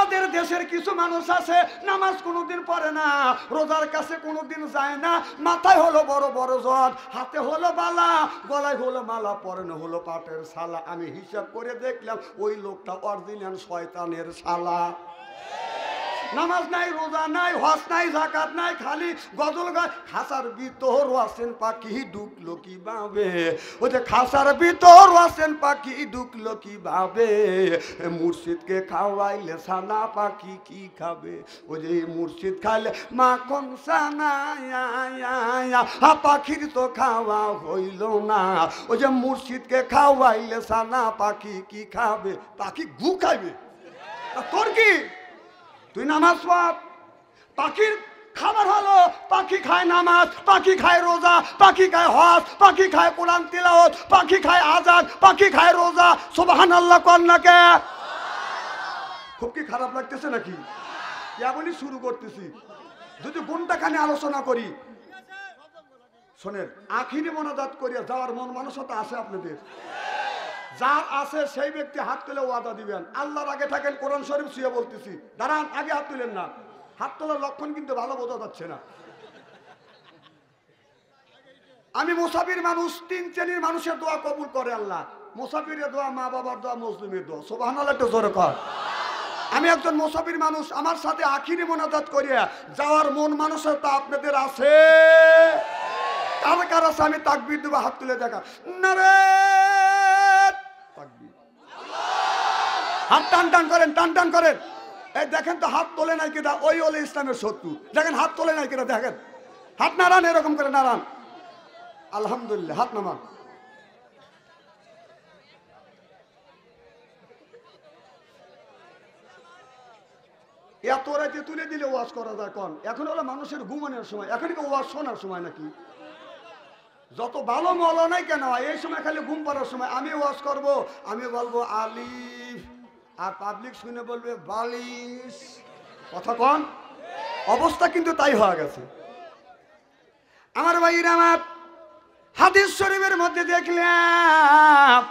আমাদের দেশের কিছু মানুষ আছে নামাজ কোনোদিন পড়ে না, রোজার কাছে কোনোদিন যায় না, মাথায় হলো বড় বড় জট, হাতে হলো বালা, গলায় হলো মালা, পরনে হলো পাটের শালা। আমি হিসাব করে দেখলাম ওই লোকটা অরিজিনাল শয়তানের শালা। নামাজ নাই, রোজা নাই, হজ নাই, যাকাত নাই, খালি গজল গায়। খাসার ভিতর আছেন পাখি ঢুকলো কিভাবে, ওই যে খাসার ভিতর আছেন পাখি ঢুকলো কিভাবে, মুর্শিদকে খাওয়াইলে সানা পাখি কি খাবে, ওই যে মুর্শিদ খাইলে মাখন সানা পাখির তো খাওয়া হইল না, ওই যে মুর্শিদকে খাওয়াইলে সানা পাখি কি খাবে, পাখি গু খাইবে। তোর কি, তুই নামাজ পড়, পাখির খাবার হলো পাখি খায় নামাজ, পাখি খায় রোজা, পাখি খায় হজ, পাখি খায় কোরআন তিলাওয়াত, পাখি খায় আযান, পাখি খায় রোজা। সুবহানাল্লাহ কোন নাকি? খুব কি খারাপ লাগতেছে নাকি? এমনই শুরু করতেছি। যদি ঘন্টাখানে আলোচনা করি, শোনেন, আখিরি মোনাজাত করিয়া যাওয়ার মন মানসতা আছে আপনাদের? যার আছে সেই ব্যক্তি হাত তুলে ওয়াদা দিবেন। আল্লাহর আগে থাকেন, কোরআন শরীফ ছুঁয়ে বলতেছি, দাঁড়ান, আগে হাত তুলেন না। হাত তোলার লক্ষণ কিন্তু ভালো বোঝা যাচ্ছে না। আমি মুসাফির মানুষ, 3 শ্রেণীর মানুষের দোয়া কবুল করে আল্লাহ। মুসাফিরের দোয়া, মা বাবার দোয়া, মজলুমের দোয়া। সুবহানাল্লাহ একটু জোরে কর। আমি একজন মুসাফির মানুষ, আমার সাথে আখিরি মোনাজাত করিয়া যাওয়ার মন মানসিকতা আপনাদের আছে? কার কার আছে? আমি তাকবীর দেব, হাত তুলে দেখা। নারে তাকবীর, হাত টান টান করেন, টান টান করেন। এই দেখেন তো হাত তোলে নাই কেটা, ওই হলো ইসলামের শত্রু। দেখেন হাত তোলে নাই কেটা, দেখেন হাত নাড়ান, এরকম করে নাড়ান। আলহামদুলিল্লাহ, হাত নামান। এত রাতে তুলে দিলে ওয়াজ করা যায় কোন? এখন হলো মানুষের ঘুমানোর সময়, এখন কি ওয়াজ শোনার সময় নাকি? যত ভালো মৌলানাই কেন এই সময় খালি ঘুম পাড়ার সময়। আমি ওয়াজ করব, আমি বলবো আলিফ, আর পাবলিক শুনে বলবে বালিশ। কথা কোন? অবস্থা কিন্তু তাই হয়ে গেছে। আমার ভাইরা, আমার হাদিস শরীফের মধ্যে দেখলাম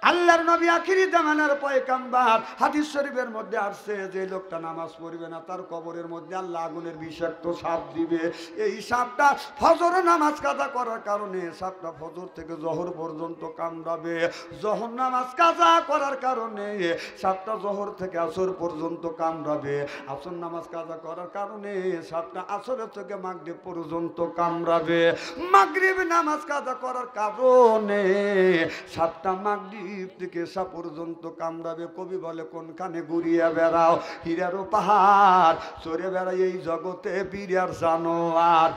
আল্লাহর নবী আখিরি জামানার পয়গম্বর, হাদিস শরীফের মধ্যে আসছে যে লোকটা নামাজ পড়বে না তার কবরের মধ্যে আল্লাহ আগুনের বিষাক্ত সাপ দিবে। এই সাপটা ফজর নামাজ কাজা করার কারণে, সাপটা ফজর থেকে জোহর পর্যন্ত কামড়াবে। জোহর নামাজ কাজা করার কারণে সাপটা জোহর থেকে আসর পর্যন্ত কামড়াবে। আসর নামাজ কাজা করার কারণে সাপটা আসরের থেকে মাগরিব পর্যন্ত কামড়াবে। মাগরিব নামাজ কাজা করার কারণে সাপটা মাগরিব থেকে এসা পর্যন্ত কামড়াবে। কবি বলে কোনখানে ঘুরিয়া বেড়াও হীরারও পাহাড়, চড়ে বেড়াই এই জগতে বীরার জানোয়ার,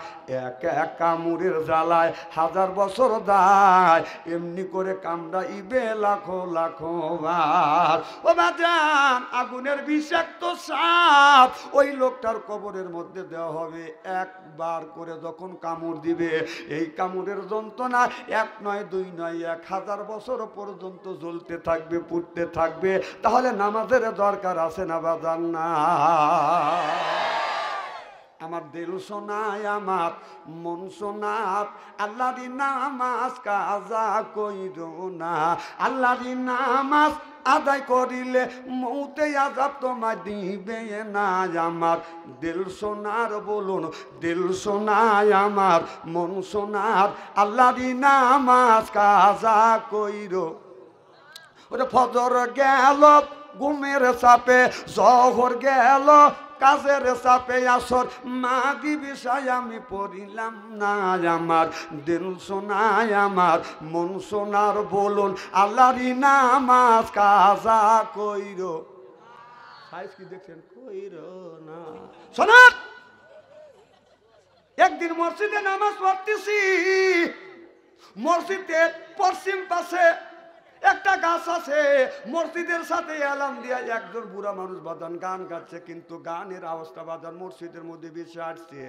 এক এক কামড়ের জ্বালায় 1000 বছর দায়, এমনি করে কামড়াইবে লাখো লাখো বার। ও বাজান, আগুনের বিষাক্ত সাপ ওই লোকটার কবরের মধ্যে দেওয়া হবে। একবার করে যখন কামড় দিবে, এই কামড়ের যন্ত্রণা 1 নয় 2 নয় 1000 বছর পর্যন্ত জ্বলতে থাকবে, পুড়তে থাকবে। তাহলে নামাজের দরকার আছে না বাজান? না। আমার দিল শোনায়, আমার মন শোনাত, আল্লাহর নামাজ কাজা কইরো না। আল্লাহর নামাজ আদায় করিলে মৌতে আযাব তোমার দিবে না। আমার দিল সোনার, বলুন দিল শোনায়, আমার মন শোনার, আল্লাহর নামাজ কাজা কইরো। ওরে ফজর গেল ঘুমের চাপে, জোহর গেল কাজের চাপে, আসর মাগরিব বিষয় আমি পড়িলাম না। আমার দিল শোনায়, আমার মন শোনার, বলুন আল্লাহর নামাজ কাজা কইরো। সাইজ কি দেখছেন? কইরো না। শোনান, একদিন মসজিদে নামাজ পড়তেছি, মসজিদের পশ্চিম পাশে একটা গাছ আছে, মসজিদের সাথে এলাম দিয়া একজন বুড়া মানুষ বাজান গান গাচ্ছে, কিন্তু গানের আওয়াজটা বাজান মসজিদের মধ্যে বেশি আসছে।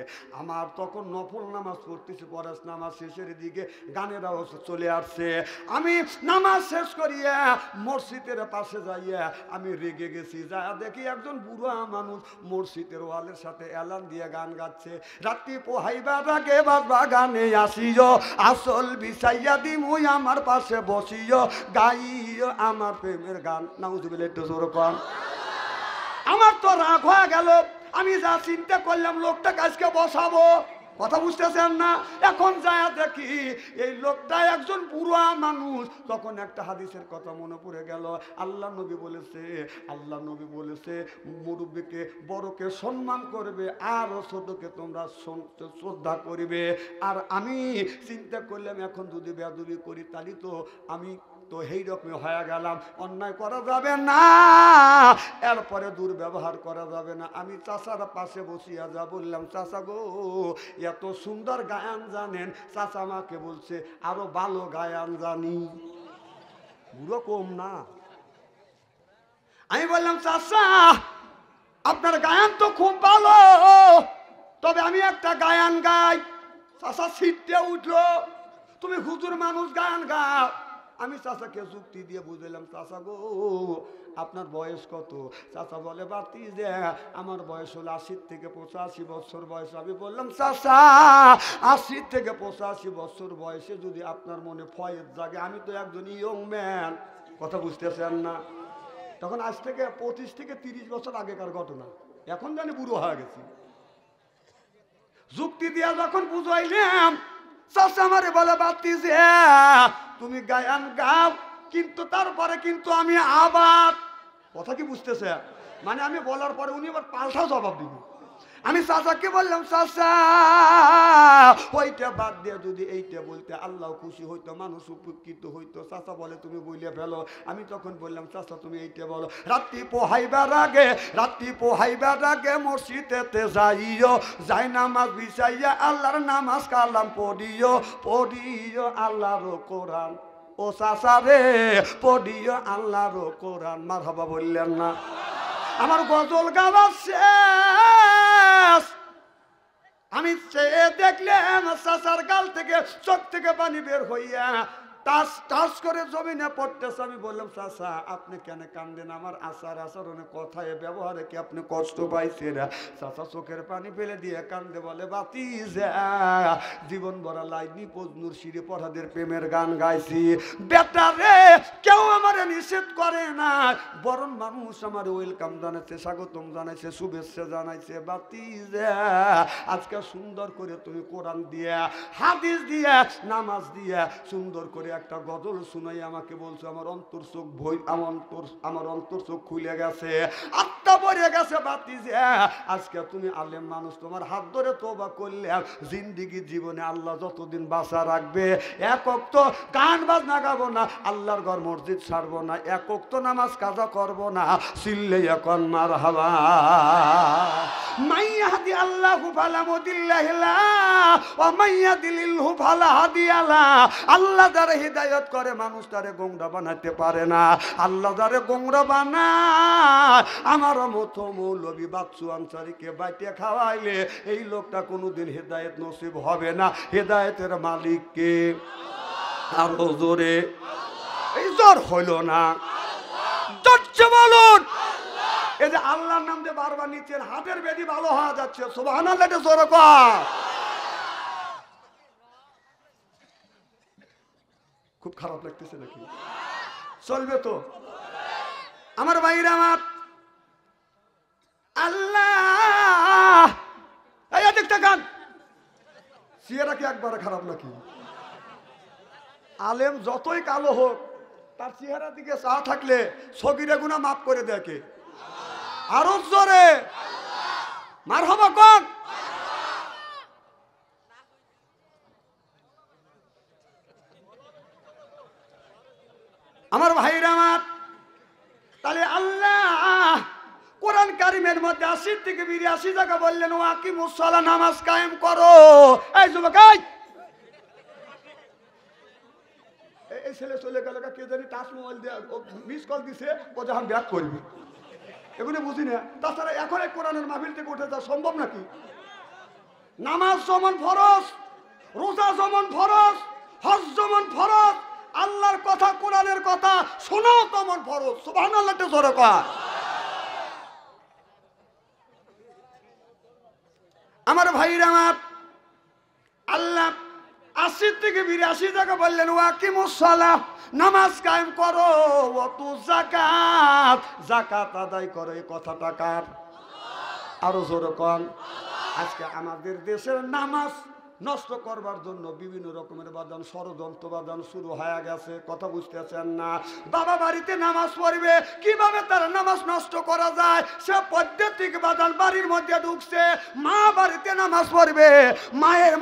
আমার তখন নফল নামাজ পড়তেছি, পরাস নামাজ শেষের দিকে গানের আওয়াজ চলে আসছে। আমি নামাজ শেষ করিয়া মসজিদের পাশে যাইয়া আমি রেগে গেছি। যা দেখি একজন বুড়া মানুষ মসজিদের ওয়ালের সাথে এলান দিয়ে গান গাচ্ছে, রাত্রি পোহাইবার আগে বাজবা গানে আসিও, আসল বিছাইয়া দিমুই আমার পাশে বসিও, গাইও আমার প্রেমের গান। নাউজুবিল্লাহ, একটু জোরে কর। আমার তো রাগ হয়ে গেল। আমি যা চিন্তা করলাম লোকটাকে আজকে বসাবো, কথা বুঝতেছেন না? এখন যায় দেখি এই লোকটা একজন বুড়া মানুষ। তখন একটা হাদিসের কথা মনে পড়ে গেল। আল্লাহ নবী বলেছে, আল্লাহ নবী বলেছে মুরব্বীকে বড়কে সম্মান করবে আর ছোটকে তোমরা শ্রদ্ধা করবে। আর আমি চিন্তা করলাম এখন যদি বেয়াদবি করি তাহলে তো আমি তো এই রকমই হয়ে গেলাম, অন্যায় করা যাবে না, এরপরে দুর্ব্যবহার করা যাবে না। আমি চাচার পাশে বসিয়া যা বললাম, চাচা গো এত সুন্দর গায়ান জানেন? চাচা আমাকে বলছে আরো ভালো গায়ান জানি। বুড়ো কম না। আমি বললাম চাচা আপনার গায়ান তো খুব ভালো, তবে আমি একটা গায়ান গাই। চাচা ছিটতে উঠলো, তুমি হুজুর মানুষ গায়ান গাও। আমি চাচাকে যুক্তি দিয়ে বুঝলাম, চাচা গো আপনার বয়স কত? চাচা বলে বাতি যে আমার বয়স হলো ৮০ থেকে ৮৫ বছর বয়স। আমি বললাম চাচা ৮০ থেকে ৮৫ বছর বয়সে যদি আপনার মনে ফয়েজ জাগে, আমি তো একজন ইয়ং ম্যান, কথা বুঝতেছেন না? তখন আজ থেকে ২৫ থেকে ৩০ বছর আগেকার ঘটনা, এখন জানি বুড়ো হয়ে গেছি। যুক্তি দিয়া যখন বুঝাইলাম, চাচা আমারে বলে বাতি যে তুমি গায়ান গাও, কিন্তু তারপরে কিন্তু আমি আবার, কথা কি বুঝতেছে? মানে আমি বলার পরে উনি আবার পাল্টাও জবাব দিবে। আমি চাচাকে বললাম চাচা ওইটা বাদ দিয়ে যদি এইটা বলতে আল্লাহ খুশি হইতো, মানুষ উপকৃত হইতো। চাচা বলে তুমি বইলে ফেলো। আমি তখন বললাম চাচা তুমি এইটা বলো, রাত্রি পোহাইবার আগে মসজিদেতে যাইও, যাই নামাজ বিছাইয়া আল্লাহর নামাজ কালাম পড়িও আল্লাহর কোরআন। ও চাচা রে পড়িও আল্লাহর কোরআন। মারহাবা বললেন না? আমার গজল গাওয়া শেষ। আমি চেয়ে দেখলাম চাচার গাল থেকে চোখ থেকে পানি বের হইয়া টাচ টাচ করে জমিনে পড়তেছে। আমি বললাম চাচা আপনি কেন কান্দেন? আমার আচরণে কথায় ব্যবহারে কি আপনি কষ্ট পাইছেন? চাচা চোখের পানি ফেলে দিয়ে কান্দে বলে বাতি যা জীবন ভরা লাইনি পজনুর শিরে পড়াদের প্রেমের গান গাইছি। বেটা রে কেউ আমার নিষেধ করে না, বরং মানুষ আমার ওয়েলকাম জানাইছে, স্বাগতম জানাইছে, শুভেচ্ছা জানাইছে। বাতি যা আজকে সুন্দর করে তুমি কোরআন দিয়া, হাদিস দিয়া, নামাজ দিয়া সুন্দর করে একটা গজল শুনাই আমাকে বলছো। আমার অন্তর চোখ আমার অন্তর চোখ খুলে গেছে, আত্মা ভরে গেছে। বাতি যে আজকে তুমি আলেম মানুষ, তোমার হাত ধরে তওবা করলে জিন্দিগি জীবনে আল্লাহ যতদিন বাঁচা রাখবে এক ওয়াক্ত গান বাজনা গাবো না, আল্লাহর ঘর মসজিদ ছাড়বো না, এক ওয়াক্ত নামাজ কাজা করবো না। চিল্লে এখন মারহাবা। মাইয়াহদি আল্লাহু ফালা মুদিল্লাহু ওয়া মাইয়াদিলিলহু ফালা হাদিয়ালা। আল্লাহ যারা হিদায়াত করে মানুষ তারে গোমরা বানাতে পারে না। আল্লাহ যারে গোমরা বানায়, আমার মতো মৌলবী বাচ্চু আনসারীকে বাইতে খাওয়াইলে এই লোকটা কোনোদিন হিদায়াত নসিব হবে না। হিদায়াতের মালিক কে? আরো জোরে, এই জোর হইল না, জোরছে বলুন। এই যে আল্লাহর নাম দিয়ে বারবার নিচ্ছেন, হাতের বেদি ভালো হওয়া যাচ্ছে। সুবহানাল্লাহ, এটা জোরে কর। খুব খারাপ লাগতেছে নাকি? চলবে তো আমার ভাইরা আমার? আল্লাহ এই দেখতে গান চেহারা কি একবারে খারাপ নাকি? আলেম যতই কালো হোক তার চেহারা দিকে চা থাকলে সগীরা গুনাহ মাফ করে দেখে। আরো জোরে মারহাবা কোন? আমার ভাইরা আমার, তাহলে আল্লাহ কোরআন কারিমের মধ্যে ৮০ থেকে ৮২ জায়গা বললেন ওয়াকিমুস সালাহ, নামাজ কায়েম করো। এই যুবক এই ছেলে চলে গেল, কে জানি টাচ মোবাইল দিয়ে মিস কল দিছে, ও যখন ব্যাক করবে এগুলো বুঝি না। তাছাড়া এখন এই কোরআনের মাহফিল থেকে উঠে যাওয়া সম্ভব নাকি? নামাজ যেমন ফরজ, রোজা যেমন ফরজ, হজ যেমন ফরজ, আল্লাহর কথা কোরআনের কথা শোনাও তেমন ফরজ। সুবহানাল্লাহ, জোরে কর। আমার ভাইরা আমার, আল্লাহ 80 থেকে 82 টাকা বললেন ওয়াকিমুস সালাহ, নামাজ কায়েম করো, ওয়াতু যাকাত, যাকাত আদায় করো। এই কথাটা কার? আরো জোরে কোন। আজকে আমাদের দেশের নামাজ নষ্ট করবার জন্য বিভিন্ন রকমের বাদান ষড়যন্ত্র বাদান শুরু হয়ে গেছে। কথা বুঝতেছেন না? বাবা বাড়িতে নামাজ পড়বে, কিভাবে তার নামাজ নষ্ট করা যায় সে পদ্ধতিক বাদান বাড়ির মধ্যে ঢুকছে। মা বাড়িতে নামাজ পড়বে,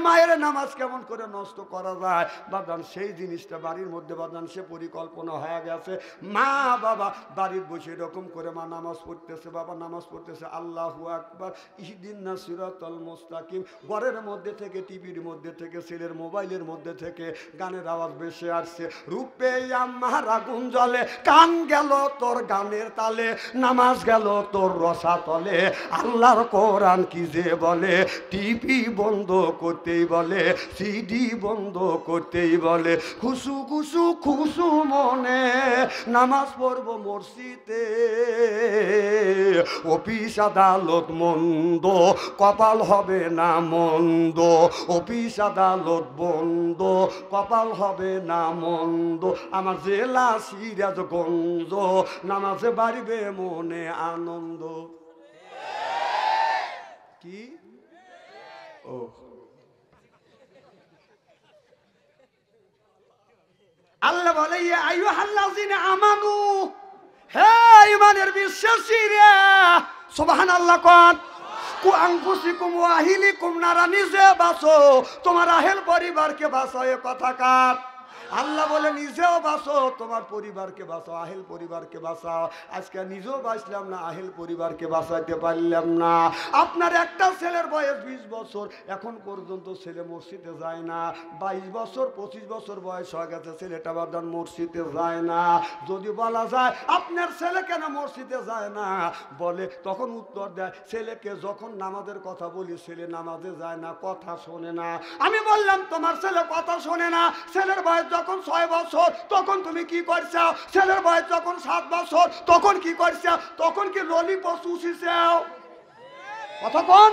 মায়ের নামাজ কেমন করে নষ্ট করা যায় বাদান সেই জিনিসটা বাড়ির মধ্যে বাদান সে পরিকল্পনা হয়ে গেছে। মা বাবা বাড়ির বসে এরকম করে মা নামাজ পড়তেছে, বাবা নামাজ পড়তেছে, আল্লাহু আকবার ইহদিনাস সিরাতাল মুস্তাকিম। ঘরের মধ্যে থেকে টিভির মধ্যে থেকে ছেলের মোবাইলের মধ্যে থেকে গানের আওয়াজ ভেসে আসছে। রূপে আমার আগুন জ্বলে, কান গেল তোর গানের তালে, নামাজ গেল তোর রসা তলে। আল্লাহর কোরআন কি যে বলে, টিভি বন্ধ করতেই বলে, সিডি বন্ধ করতেই বলে। খুশু খুশু খুশু মনে নামাজ পড়বো মসজিদে, অফিস আদালত মন্দ, কপাল হবে না মন্দ। অফিস আদালত বন্ধ, কপাল হবে না মন্দ। আমার জেলা সিরাজগঞ্জ, নামাজে বাড়িবে মনে আনন্দ। কি ও আল্লাহ বলে আইয়ুহাল্লাযিনা আমানু, হে ঈমানের বিশ্বাসীরা, সুবহানাল্লাহ কোন। কু আনফুসিকুম ওয়া আহলিকুম নারা, নিজে বাঁচো তোমার আহেল পরিবারকে বাঁচাও। এ কথা কার? আল্লাহ বলে নিজেও বাঁচো, তোমার পরিবারকে বাঁচাও, আহেল পরিবারকে বাঁচাও। আজকে নিজেও বাঁচলাম না, আহেল পরিবারকে বাঁচাইতে পারলাম না। আপনার একটা ছেলের বয়স 20 বছর, এখন পর্যন্ত ছেলে মসজিদে যায় না। 22 বছর 25 বছর বয়স হয়ে গেছে, ছেলেটা বাদান মসজিদে যায় না। যদি বলা যায় আপনার ছেলে কেন মসজিদে যায় না, বলে তখন উত্তর দেয় ছেলেকে যখন নামাজের কথা বলি ছেলে নামাজে যায় না, কথা শোনে না। আমি বললাম তোমার ছেলে কথা শোনে না, ছেলের বয়স যখন 6 বছর তখন তুমি কি করছো? ছেলের বয়স যখন 7 বছর তখন কি করছো? তখন কি ললিপপ চুষিছো? কথা কোন?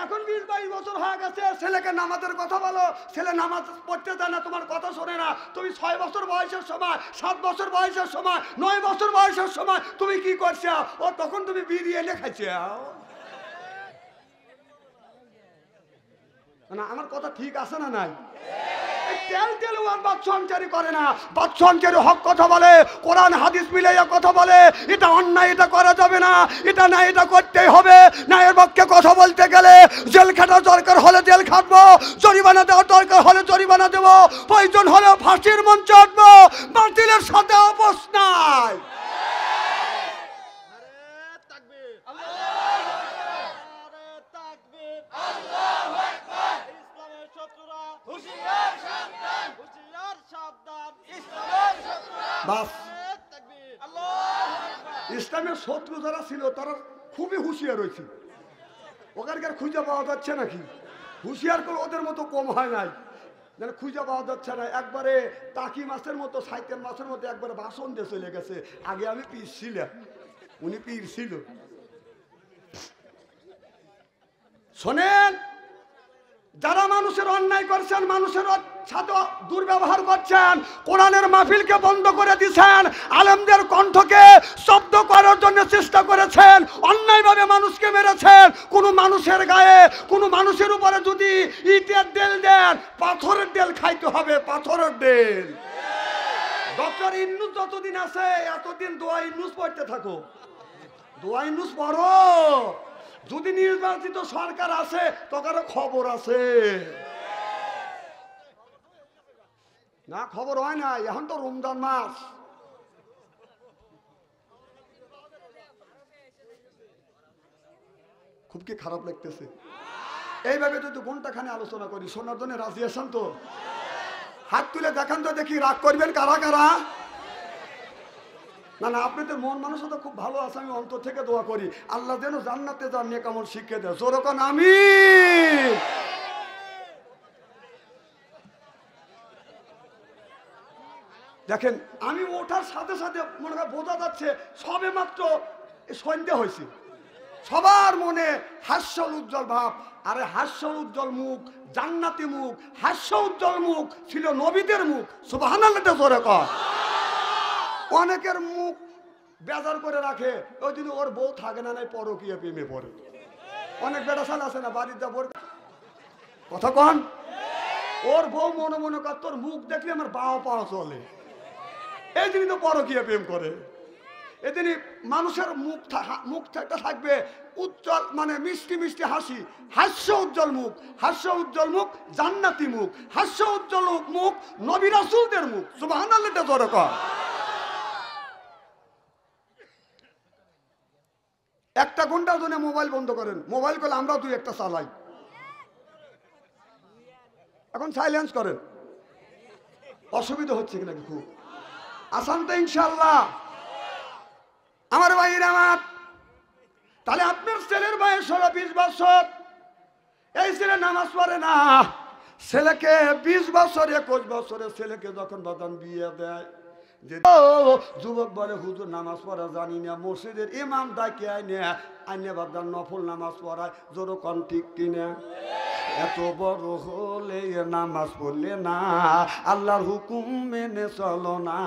এখন 20-22 বছর হয়ে গেছে, ছেলেকে নামাজের কথা বলো, ছেলে নামাজ পড়তে যায় না, তোমার কথা শোনে না। তুমি 6 বছর বয়সের সময়, 7 বছর বয়সের সময়, 9 বছর বয়সের সময় তুমি কি করছো? ও তখন তুমি বিড়ি এনে খাইছো। না আমার কথা ঠিক আছে না নাই? তেল তেল বাচ্চারি করে না, বাচ্চারি হক কথা বলে, কোরআন হাদিস মিলাইয়া কথা বলে। এটা অন্যায়, এটা করা যাবে না, এটা না, এটা করতেই হবে। না এর পক্ষে কথা বলতে গেলে জেল খাটার দরকার হলে জেল খাটবো, জরিমানা দেওয়ার দরকার হলে জরিমানা দেবো, প্রয়োজন হলে ফাঁসির মঞ্চে উঠবো। বাতিলের সাথে আপোষ নাই। ইসলামের শত্রু যারা ছিল তারা খুবই হুঁশিয়ার হয়েছে, ওখানকার খুঁজে পাওয়া যাচ্ছে নাকি? হুঁশিয়ার করে ওদের মতো কম হয় নাই, যেন খুঁজে পাওয়া যাচ্ছে না। একবারে টাকি মাছের মতো, সাইকেল মাছের মতো একবারে ভাষণ দিয়ে চলে গেছে। আগে আমি পীর ছিলাম, উনি পীর ছিল। শোনেন, যারা মানুষের অন্যায় করছেন, মানুষের সাথে দুর্ব্যবহার করছেন, কোরআনের মাহফিলকে বন্ধ করে দিয়েছেন, আলেমদের কণ্ঠকে শব্দ করার জন্য চেষ্টা করেছেন, অন্যায়ভাবে মানুষকে মেরেছেন। কোন মানুষের গায়ে, কোন মানুষের উপরে যদি ইটের দেল দেন, পাথরের দেল খাইতে হবে, পাথরের দেল। ডক্টর ইন্নুস যতদিন আছে এতদিন দোয়া ইন্নুস পড়তে থাকো, দোয়া ইন্নুস পড়ো। যদি নির্বাচিত সরকার আছে তখন খবর আছে না? খবর হয় না। এখন তো রমজান মাস, খুব কি খারাপ লাগতেছে? এইভাবে যদি ঘন্টাখানে আলোচনা করি, শোনার জন্য রাজি আছেন তো? হাত তুলে দেখান তো দেখি, রাগ করবেন কারা কারা? না না, আপনাদের মন মানসিকতা খুব ভালো আছে, আমি অন্তর থেকে দোয়া করি আল্লাহ যেন জান্নাতে যান নেক আমল শিক্ষা দেয়। জোরে কোন আমিন। দেখেন আমি ওঠার সাথে সাথে মনে হয় বোঝা যাচ্ছে সবে মাত্র সন্ধ্যা হয়েছে, সবার মনে হাস্য উজ্জ্বল ভাব। আরে হাস্য উজ্জ্বল মুখ, জান্নাতি মুখ, হাস্য উজ্জ্বল মুখ ছিল নবীদের মুখ। সুবহানাল্লাহ জোরে কর। অনেকের মুখ বেজার করে রাখে, ওই দিন ওর বউ থাকে না, নাই পরকীয়া প্রেমে পড়ে। অনেক বেটা সাল আছে না বাড়িতে কথা কন, ওর বউ মনে মনে কর তোর মুখ দেখলে আমার বাও পাওয়া চলে, এই দিনই তো পরকীয়া প্রেম করে। এদিনই মানুষের মুখটা থাকবে উজ্জ্বল, মানে মিষ্টি মিষ্টি হাসি, হাস্য উজ্জ্বল মুখ, হাস্য উজ্জ্বল মুখ জান্নাতি মুখ, হাস্য উজ্জ্বল মুখ নবী রাসূলদের মুখ। সুবহানাল্লাহ জোরে কর। একটা ঘন্টার জন্য মোবাইল বন্ধ করেন, মোবাইল করলে আমরাও দুই একটা চালাই, এখন সাইলেন্স করেন। অসুবিধা হচ্ছে কি নাকি? খুব আসান তো ইনশাল্লাহ। আমার ভাইয়ের আমার, তাহলে আপনার ছেলের বয়স হলো 20 বছর, এই ছেলে নামাজ পড়ে না, ছেলেকে 20 বছর 21 বছরের ছেলেকে যখন বাদান বিয়ে দেয়, যে যুবক বলে হুজুর নামাজ পড়া জানি না, মসজিদের ইমাম ডাকে আইনে বাদান নফল নামাজ পড়ায়, জোর কন ঠিক কিনা? এত বড় হলে নামাজ পড়লে না, আল্লাহর হুকুম মেনে চলো না,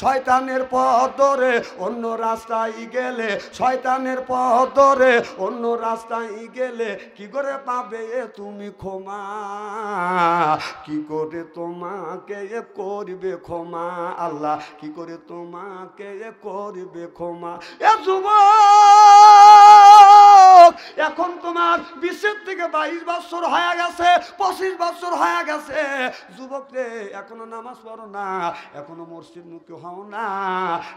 শয়তানের পথ ধরে অন্য রাস্তায় গেলে, শয়তানের পথ ধরে অন্য রাস্তায় গেলে কি করে পাবে তুমি ক্ষমা? কি করে তোমাকে করবে ক্ষমা? আল্লাহ কি করে তোমাকে করবে ক্ষমা? এ যুবক, এখন তোমার 20 থেকে 22 বছর হয়ে গেছে, 25 বছর হয়ে গেছে, যুবক রে এখনো নামাজ পড়ো না, এখনো মসজিদ মুখী হও না।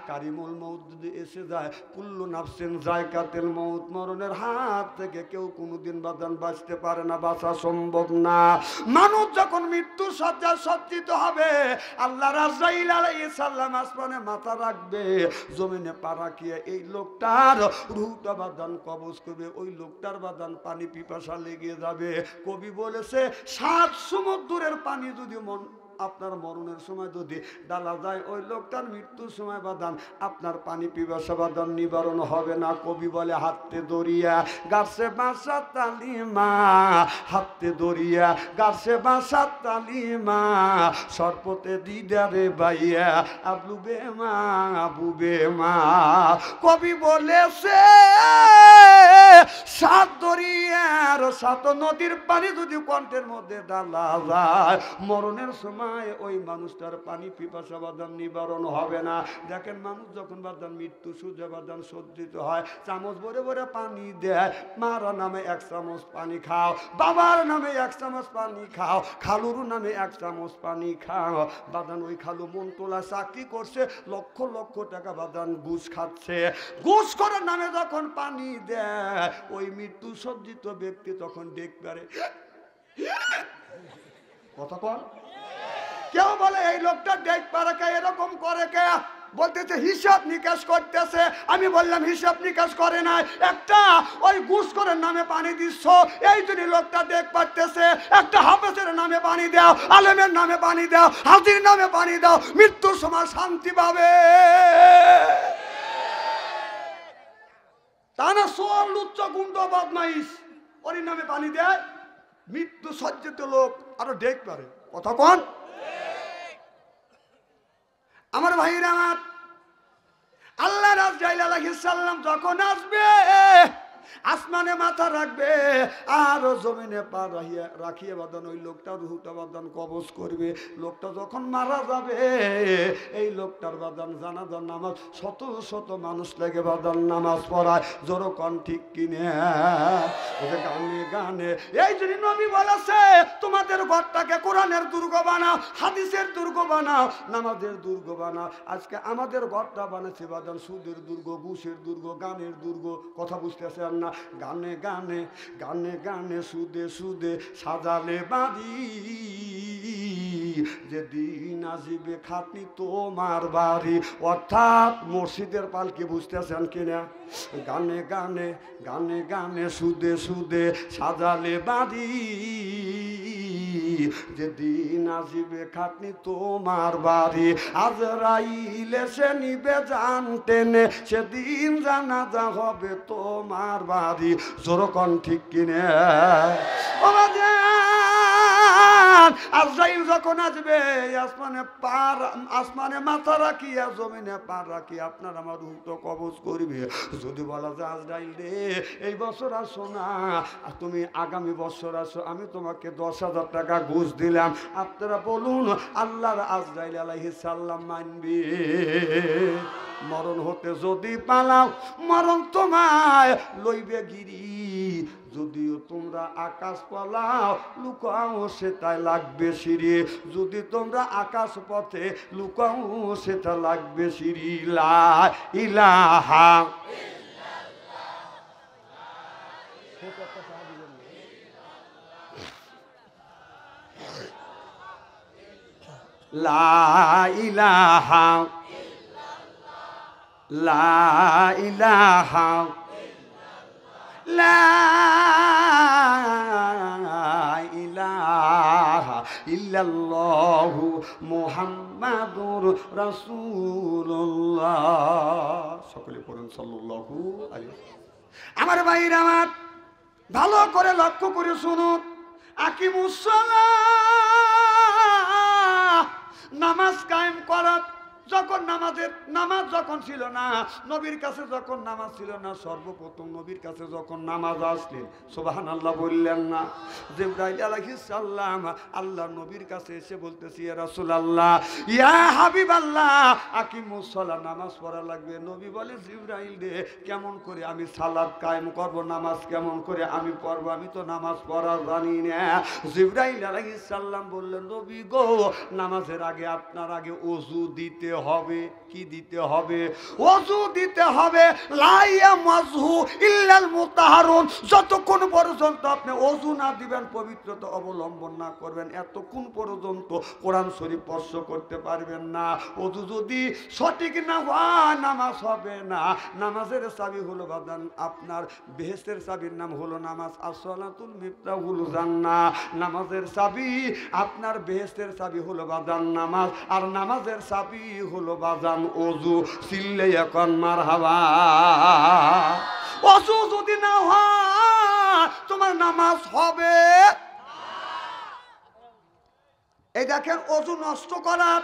কারিমুল মউত যদি এসে যায়, কুল্লু নাফসিন যায়কাতুল মউত, মরণের হাত থেকে কেউ কোনোদিন বাদান বাঁচতে পারে না, বাঁচা সম্ভব না। মানুষ যখন মৃত্যু সজ্জায় সজ্জিত হবে, আল্লাহ আজরাইল আলাইহিস সালাম আসমানে মাথা রাখবে, জমিনে পা রাখিয়ে এই লোকটার রূহটা বাদান কবজ করবে, ওই লোকটার বাদান পানি পিপাসা লেগে যাবে। কবি বলেছে 7 সমুদ্রের পানি যদি আপনার মরণের সময় যদি ডালা যায়, ওই লোকটার মৃত্যুর সময় বাদান আপনার পানি পিপাসা বাদান নিবারণ হবে না। কবি বলে হাতে দরিয়া গাছে বাসা তালিমা, হাতে দরিয়া গাছে বাসা তালিমা, সর্পতে দিদারে বাইয়া আবলু বেমা আবু বেমা। কবি বলেছে 7 দরিয়ার 7 নদীর পানি যদি কণ্ঠের মধ্যে ডালা যায়, মরণের সময় ওই মানুষটার পানি পিপাসা বাদান নিবারণ হবে না। দেখেন মানুষ যখন বাদান মৃত্যু সূর্য বাদান সজ্জিত হয়, চামচ ভরে ভরে পানি দেয়, মার নামে 1 চামচ পানি খাও, বাবার নামে 1 চামচ পানি খাও, খালুর নামে 1 চামচ পানি খাও। বাদান ওই খালু মন তোলা চাকরি করছে, লক্ষ লক্ষ টাকা বাদান ঘুষ খাচ্ছে, ঘুষ করার নামে যখন পানি দেয়, ওই মৃত্যু সজ্জিত ব্যক্তি তখন ডেক পারে। কথা কর। কেউ বলে এই লোকটা ডেক পারে কে, এরকম করে কে? বলতেছে হিসাব নিকাশ করতেছে। আমি বললাম হিসাব নিকাশ করে নাই, একটা ওই ঘুষখোরের নামে পানি দিচ্ছ, এই জন্য লোকটা ডেক পারতেছে। একটা হাফেজের নামে পানি দাও, আলেমের নামে পানি দাও, হাজির নামে পানি দাও, মৃত্যুর সময় শান্তি পাবে। তা না সোয়াল লুচ্চ গুন্ড বদমাইশ, ওর নামে পানি দেয়, মৃত্যু সজ্জিত লোক আরো ডেক পারে। কথা কন। আমার ভাইরা আমার, আল্লাহ আজরাইল আলাইহিস সালাম যখন আসবে, আসমানে মাথা রাখবে আর জমিনে পা রাখিয়ে বাদান ওই লোকটা রুহটা বাদান কবজ করবে। লোকটা যখন মারা যাবে, এই লোকটার বাদান জানাজার নামাজ শত শত মানুষ লেগে বাদান নামাজ পড়ায়, জোর কন ঠিক কিনে? গানে গানে এই জন্য নবী বলেছে তোমাদের ঘরটাকে কোরআনের দুর্গ বানাও, হাদিসের দুর্গ বানাও, নামাজের দুর্গ বানাও। আজকে আমাদের ঘরটা বানাচ্ছে বাদান সুদের দুর্গ, ঘুষের দুর্গ, গানের দুর্গ। কথা বুঝতেছেন না? গানে গানে গানে গানে সুদে সুদে সাজালে বাড়ি, যেদিন আসিবে খাটনি তোমার বাড়ি। অর্থাৎ মসজিদের পালকি। বুঝতেছেন কিনা? গানে গানে গানে গানে সুদে সুদে সাজালে বাড়ি, যেদিন আসিবে খাটনি তোমার বাড়ি, আজরাইল এসে নিবে জান টেনে, সেদিন জানাজা হবে তোমার বাড়ি। জোরকন ঠিক কিনে ও বাজান, আজরাইল যখন আসবে আসমানে মাথা রাখিয়া জমিনে পা রাখি আপনার আমার রূহ তো কবজ করবে। যদি বলা যায় আজরাইল রে এই বছর আসো না, তুমি আগামী বছর আসো, আমি তোমাকে 10,000 টাকা ঘুষ দিলাম, আপনারা বলুন আল্লাহর আজরাইল আলাইহিস সালাম মানবে? মরণ হতে যদি পালাও মরণ তোমায় লইবে গিরি, যদিও তোমরা আকাশ পালাও লুকাও সেটাই লাগবে সিঁড়ি, যদি তোমরা আকাশ পথে লুকাও সেটা লাগবে সিঁড়ি। লা ইলাহা লা ইলাহা লা ইলাহা লা ইলাহা ইল্লাল্লাহু মুহাম্মাদুর রাসূলুল্লাহ। সকলে পড়ুন সাল্লাল্লাহু আলাইহি। আমার ভাইরা আমার ভালো করে লক্ষ্য করে শুনুন, আকিমুস সালাহ, নামাজ কায়েম করা। যখন নামাজ যখন ছিল না, নবীর কাছে যখন নামাজ ছিল না, সর্বপ্রথম নবীর কাছে যখন নামাজ আসলেন, সুবহানাল্লাহ বললেন না? জিবরাইল আলাইহিস সালাম আল্লাহ নবীর কাছে এসে বলতেছি, ইয়া রাসূলুল্লাহ, ইয়া হাবিবাল্লাহ, আকিমুস সালাহ, নামাজ পড়া লাগবে। নবী বলে, জিবরাইল রে কেমন করে আমি সালাত কায়েম করব, নামাজ কেমন করে আমি পড়ব, আমি তো নামাজ পড়া জানি না। জিবরাইল আলাইহিস সালাম বললেন, নবী গো, নামাজের আগে আপনার আগে ওযু দিতে হবে। কি দিতে হবে? ওযু দিতে হবে। লা ইয়ামাযহু ইল্লাল মুতাহহারুন, যতক্ষণ পর্যন্ত আপনি ওযু না দিবেন, পবিত্রতা অবলম্বন না করবেন, এতক্ষণ পর্যন্ত কোরআন শরীফ স্পর্শ করতে পারবেন না। ওযু যদি সঠিক না হয় নামাজ হবে না। নামাজের চাবি হলো বাদান আপনার বেহেশতের চাবির নাম হলো নামাজ। as-সালাতুল মিফতাহুল জান্নাহ, নামাজের চাবি আপনার বেহেশতের চাবি হলো বাদান নামাজ, আর নামাজের চাবি হলো বাজান ওযু। চিল্লে এখন মারহাবা। ওযু যদি না হয় তোমার নামাজ হবে। এই দেখেন, ওযু নষ্ট করার,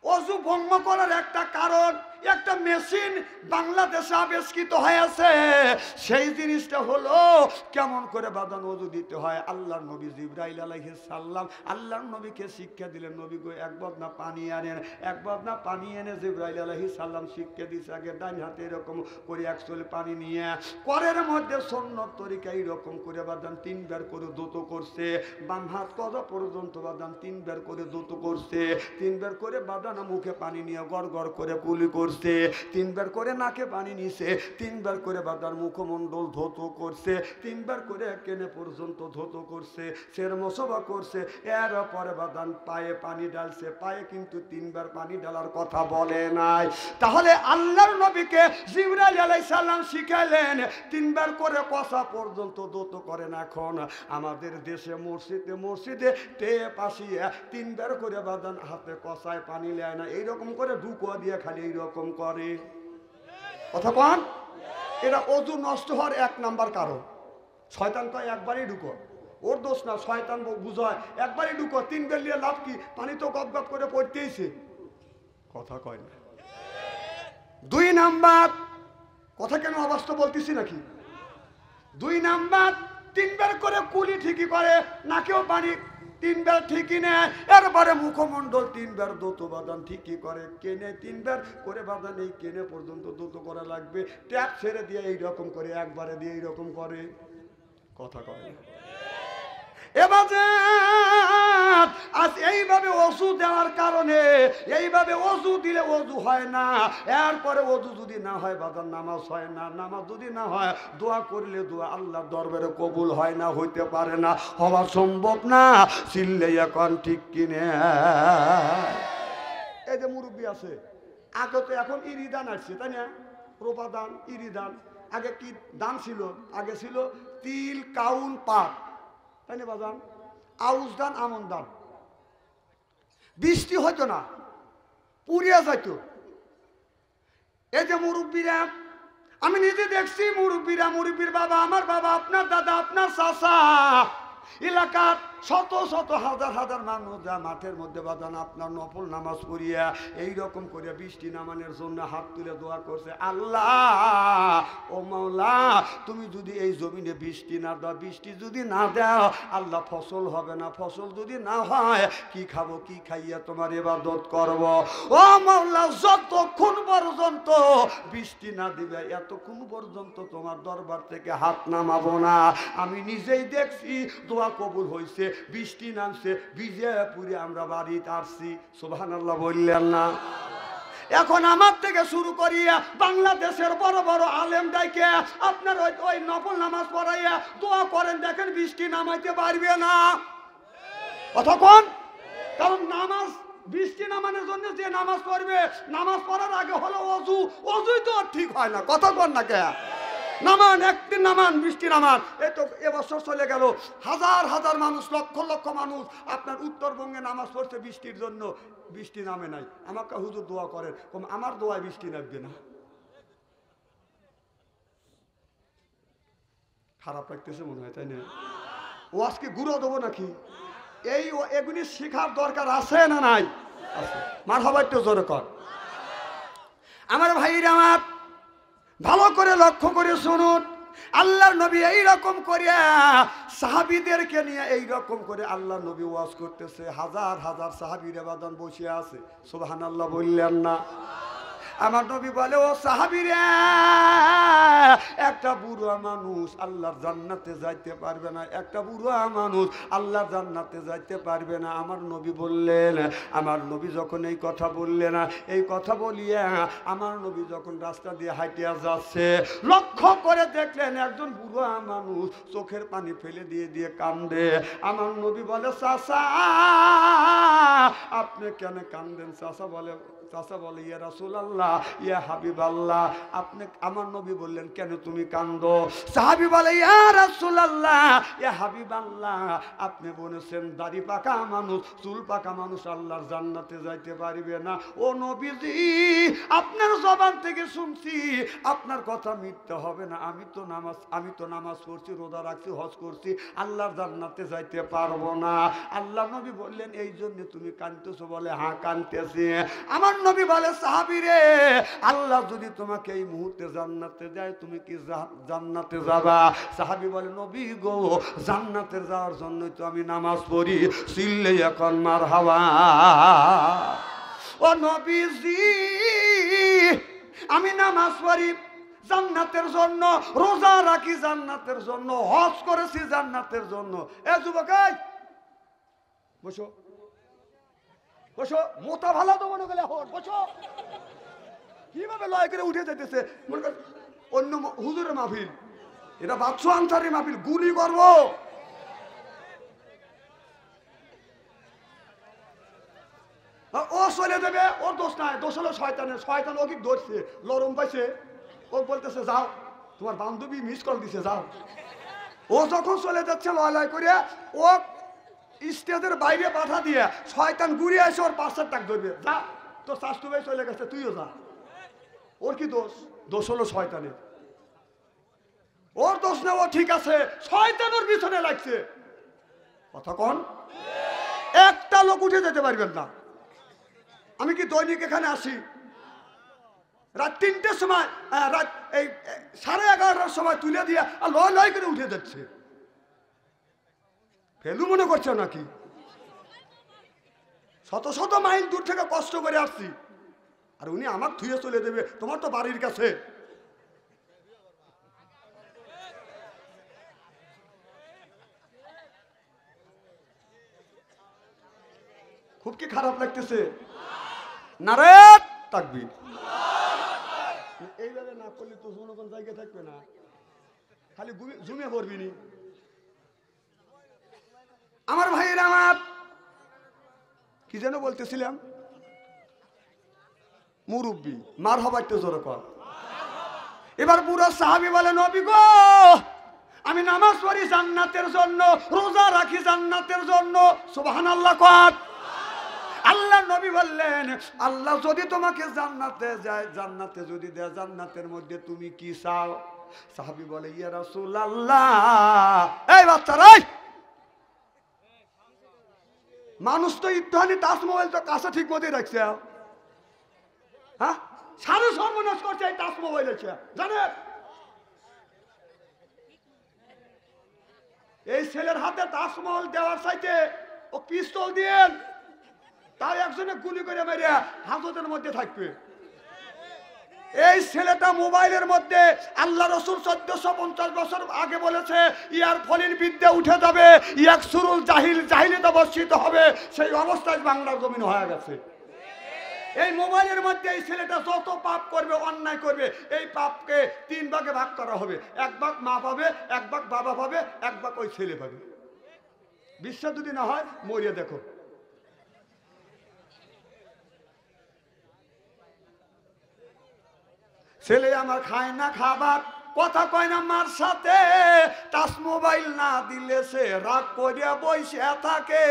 ওযু ভঙ্গ করার একটা কারণ, একটা মেশিন বাংলাদেশে আবিষ্কৃত হয়েছে। সেই জিনিসটা হলো কেমন করে বাদান ওযু দিতে হয়। আল্লাহর নবী জিবরাইল আলাইহিস সালাম আল্লাহর নবীকে শিক্ষা দিলেন, নবী গো এক বদনা পানি আনেন। এক বদনা পানি এনে জিবরাইল আলাইহিস সালাম শিক্ষা দিয়েছে, আগে ডান হাতে এরকম করে এক চুল পানি নিয়ে করের মধ্যে সুন্নত তরিকা এরকম করে বাদান 3 বার করে দুটো করছে। বাম হাত কদা পর্যন্ত বাদান 3 বার করে দুটো করছে। 3 বার করে বাদান মুখে পানি নিয়ে গড় গড় করে কুলি করছে। 3 বার করে নাকে পানি নিছে। 3 বার করে বাদার মুখমণ্ডল ধৌত করছে। 3 বার করে কেনে পর্যন্ত ধৌত করছে, সের মোসবা করছে। এর পরে বাদান পায়ে পানি ঢালছে। পায়ে কিন্তু 3 বার পানি ঢালার কথা বলে নাই। তাহলে আল্লাহর নবীকে জিবরাইল আলাইহিস সালাম শিখাইলেন 3 বার করে কষা পর্যন্ত ধৌত করেন। এখন আমাদের দেশে মসজিদে মসজিদে তে পাশিয়ে 3 বার করে বাদান হাতে কষায় পানি নেয় না, এইরকম করে ঢুকুয়া দিয়ে খালি এইরকম করে। কথা কন, এটা ওযু নষ্ট হওয়ার 1 নাম্বার কারণ। শয়তান তো একবারই ঢুকো, ওর দোষ না, শয়তান বুঝায় একবারই ঢুকো। 3 বার নিয়ে লাভ কি? পানি তো গপ গপ করে পড়তেইছে। কথা কয় না। 2 নাম্বার, কথা কেন অবাস্তব বলতেছি নাকি? 2 নাম্বার, 3 বার করে কুলি ঠিকই করে, নাকেও পানি 3 বার ঠিকই নেয়। এরপরে মুখমণ্ডল 3 বার দ্রুত বাদান ঠিকই করে। কেনে 3 বার করে বাদান, এই কেনে পর্যন্ত দ্রুত করা লাগবে। ট্যাপ ছেড়ে দিয়ে এইরকম করে, একবারে দিয়ে এইরকম করে। কথা করে এবার আজ এইভাবে ওযু দেওয়ার কারণে, এইভাবে ওযু দিলে ওযু হয় না। এরপরে ওযু যদি না হয় বাদান নামাজ হয় না। নামাজ যদি না হয় দোয়া করলে দোয়া আল্লাহর দরবারে কবুল হয় না, হইতে পারে না, হওয়া সম্ভব না। চিল্লে এখন ঠিক কিনে। এই যে মুরব্বী আছে, আগে তো এখন ইরিদান আসছে, তাই না? প্রপাদান, ইরিদান। আগে কি দান ছিল? আগে ছিল তিল, কাউন, পাট, তাই না বাজান? আউশ দান আমন দান, বৃষ্টি হতো না, পুড়িয়া যাইত। এই যে মুরব্বীরা, আমি নিজে দেখছি মুরব্বীরা, মুরব্বীর বাবা, আমার বাবা, আপনার দাদা, আপনার চাচা, এলাকার শত শত হাজার হাজার মানুষ যা মাঠের মধ্যে বাঁধান আপনার নফল নামাজ পড়িয়া এইরকম করিয়া বৃষ্টি নামানোর জন্য হাত তুলে দোয়া করছে, আল্লাহ ও মাওলা তুমি যদি এই জমিনে বৃষ্টি না দাও, বৃষ্টি যদি না দাও আল্লাহ ফসল হবে না, ফসল যদি না হয় কি খাবো, কি খাইয়া তোমার ইবাদত করব। ও মাওলা যতক্ষণ পর্যন্ত বৃষ্টি না দিবে এতক্ষণ পর্যন্ত তোমার দরবার থেকে হাত নামাবো না। আমি নিজেই দেখছি দোয়া কবুল হয়েছে, বৃষ্টি নামছে, ভিজে পুরে আমরা বাড়িতে আসছি। সুবহানাল্লাহ বললেন না? এখন আমার থেকে শুরু করিয়া বাংলাদেশের বড় বড় আলেম ডাইকে আপনার ওই নফল নামাজ পড়াইয়া দোয়া করেন, দেখেন বৃষ্টি নামাইতে পারবে না। কতক্ষণ? কারণ নামাজ বৃষ্টি নামানোর জন্য যে নামাজ পড়বে, নামাজ পড়ার আগে হলো অজু, অজুই তো ঠিক হয় না। কতক্ষণ না কে নামান, একদিন নামান, বৃষ্টি নামান। এই তো এবছর চলে গেল, হাজার হাজার মানুষ, লক্ষ লক্ষ মানুষ আপনার উত্তরবঙ্গে নামাজ পড়ছে বৃষ্টির জন্য, বৃষ্টি নামে নাই। আমাকে হুজুর দোয়া করেন, আমার দোয়ায় বৃষ্টি নামবে না। খারাপ লাগতেছে মনে হয়, তাই না? ও আজকে গুঁড়ো দেবো নাকি? এই এগুলি শেখার দরকার আছে না নাই? মারহাবা একটু জোরে কর। আমার ভাইরা আমার ভালো করে লক্ষ্য করে শুনুন, আল্লাহর নবী এইরকম করে সাহাবীদেরকে নিয়ে এইরকম করে আল্লাহর নবী ওয়াজ করতেছে, হাজার হাজার সাহাবীরা বাদান বসে আছে। সুবহানাল্লাহ বললেন না? আমার নবী বলে, ও সাহাবীরা, একটা বুড়া মানুষ আল্লাহর জান্নাতে যাইতে পারবে না, একটা বুড়া মানুষ আল্লাহর জান্নাতে যাইতে পারবে না। আমার নবী বললেন, আমার নবী যখন এই কথা বললেন, এই কথা বলিয়া আমার নবী যখন রাস্তা দিয়ে হাঁটিয়া যাচ্ছে, লক্ষ্য করে দেখলেন একজন বুড়া মানুষ চোখের পানি ফেলে দিয়ে দিয়ে কান্দে। আমার নবী বলে, চাচা আপনি কেন কান্দেন? চাচা বলে, ইয়া রাসূলুল্লাহ, ইয়া হাবিবাল্লাহ, আপনি, আমার নবী বললেন, কেন তুমি কান্দো? সাহাবী বলে, ইয়া রাসূলুল্লাহ, ইয়া হাবিবাল্লাহ, আপনি বলেছেন দাড়ি পাকা মানুষ, চুল পাকা মানুষ আল্লাহর জান্নাতে যাইতে পারবে না। ও নবীজি, আপনার জবান থেকে শুনছি আপনার কথা মিথ্যা হবে না। আমি তো নামাজ পড়ছি, রোজা রাখছি, হজ করছি, আল্লাহর জান্নাতে যাইতে পারবো না। আল্লাহ নবী বললেন, এই জন্য তুমি কাঁদতেছো? বলে, হ্যাঁ কাঁদতেছি। আমার নবী বলে, সাহাবী রে, আল্লাহ যদি তোমাকে এই মুহূর্তে জান্নাতে যায়, তুমি কি জান্নাতে যাবা? সাহাবী বলে, নবী গো, জান্নাতে যাওয়ার জন্যই তো আমি নামাজ পড়ি। চিল্লে এখন মারহাবা। ও নবীজি, আমি নামাজ পড়ি জান্নাতের জন্য, রোজা রাখি জান্নাতের জন্য, হজ করেছি জান্নাতের জন্য। এ যুবক, বসো বসো, মোটা ভালো তো মনে গেলে হন, বসো। কিভাবে লয় করে উঠে যেতেছে, মনে কর অন্য হুজুরের মাহফিল, এটা বাদশা আনসারি মাহফিল, গুলি করবো। ও চলে যাবে, ওর দোষ নাই, দোষ হলো শয়তানের। শয়তান ওকে ধরছে, লরম পাইছে, ও বলতেছে যাও, তোমার বান্ধবী মিস কল দিছে, যাও। ও যখন চলে যাচ্ছে লয় লয় করে, ও স্টেজের বাইরে বাধা দিয়ে শয়তান ঘুরে আসে, ওর পাশের টাক ধরবে, যা, তোর শাস্তু ভাই চলে গেছে, তুইও যা। ওর কি দোষ? দোষ হলো শয়তানের। ওর দোষ না, ও ঠিক আছে, শয়তান ওর পিছনে লাগছে। কথা কন, একটা লোক উঠে যেতে পারবেন না। আমি কি দৈনিক এখানে আসি রাত 3টের সময়, রাত এই 11:30টার সময় তুলে দিয়ে আর লয় লয় করে উঠে যাচ্ছে। ফেলু মনে করছে নাকি? শত শত মাইল দূর থেকে কষ্ট করে আসছি, আর উনি আমার থুয়ে চলে দেবে? তোমার তো বাড়ির কাছে। খুব কি খারাপ লাগতেছে? নারে তাকবীর। এইভাবে না করলে তো কোন জায়গা থাকবে না, খালি জুমে পড়বি নি। আমার ভাইয়েরা আমার, কি যেন বলতেছিলাম, মুরব্বী, মারহাবা একটু জোরে কর। এবার বুড়া সাহাবী বলে, নবী গো, আমি নামাজ পড়ি জান্নাতের জন্য, রোজা রাখি জান্নাতের জন্য। সুবহানাল্লাহ কর। আল্লাহ নবী বললেন, আল্লাহ যদি তোমাকে জান্নাতে যায়, জান্নাতে যদি দেয়, জান্নাতের মধ্যে তুমি কি চাও? সাহাবী বলে, ইয়া রাসূলুল্লাহ। এই বাচ্চারা, মানুষ তো ইত্যাদি তাজমহল তো কাছে ঠিক মতোই রাখছে, হ্যাঁ, সারা সর্বনাশ করছে এই তাজমহল আছে, জানেন? এই ছেলের হাতে তাজমহল দেওয়ার চাইতে ও পিস্তল দিয়ে তাই একজনে গুলি করে মেরে হাজতের মধ্যে থাকবে। এই ছেলেটা মোবাইলের মধ্যে আল্লাহ রসুল 1450 বছর আগে বলেছে ইয়ার ফলির বিদ্যা উঠে যাবে, ইয়াকসুরুল জাহিলিয়াত অবস্থিত হবে। সেই অবস্থায় বাংলার জমিন হয়ে গেছে। এই মোবাইলের মধ্যে এই ছেলেটা যত পাপ করবে, অন্যায় করবে, এই পাপকে 3 ভাগে ভাগ করা হবে। 1 ভাগ মা পাবে, 1 ভাগ বাবা পাবে, 1 ভাগ ওই ছেলে পাবে। বিশ্বাস যদি না হয় মরিয়ে দেখো। ছেলে আমার খায় না খাবার, কথা কয় না মার সাথে, টাচ মোবাইল না দিলে সে রাগ করে বসে থাকে।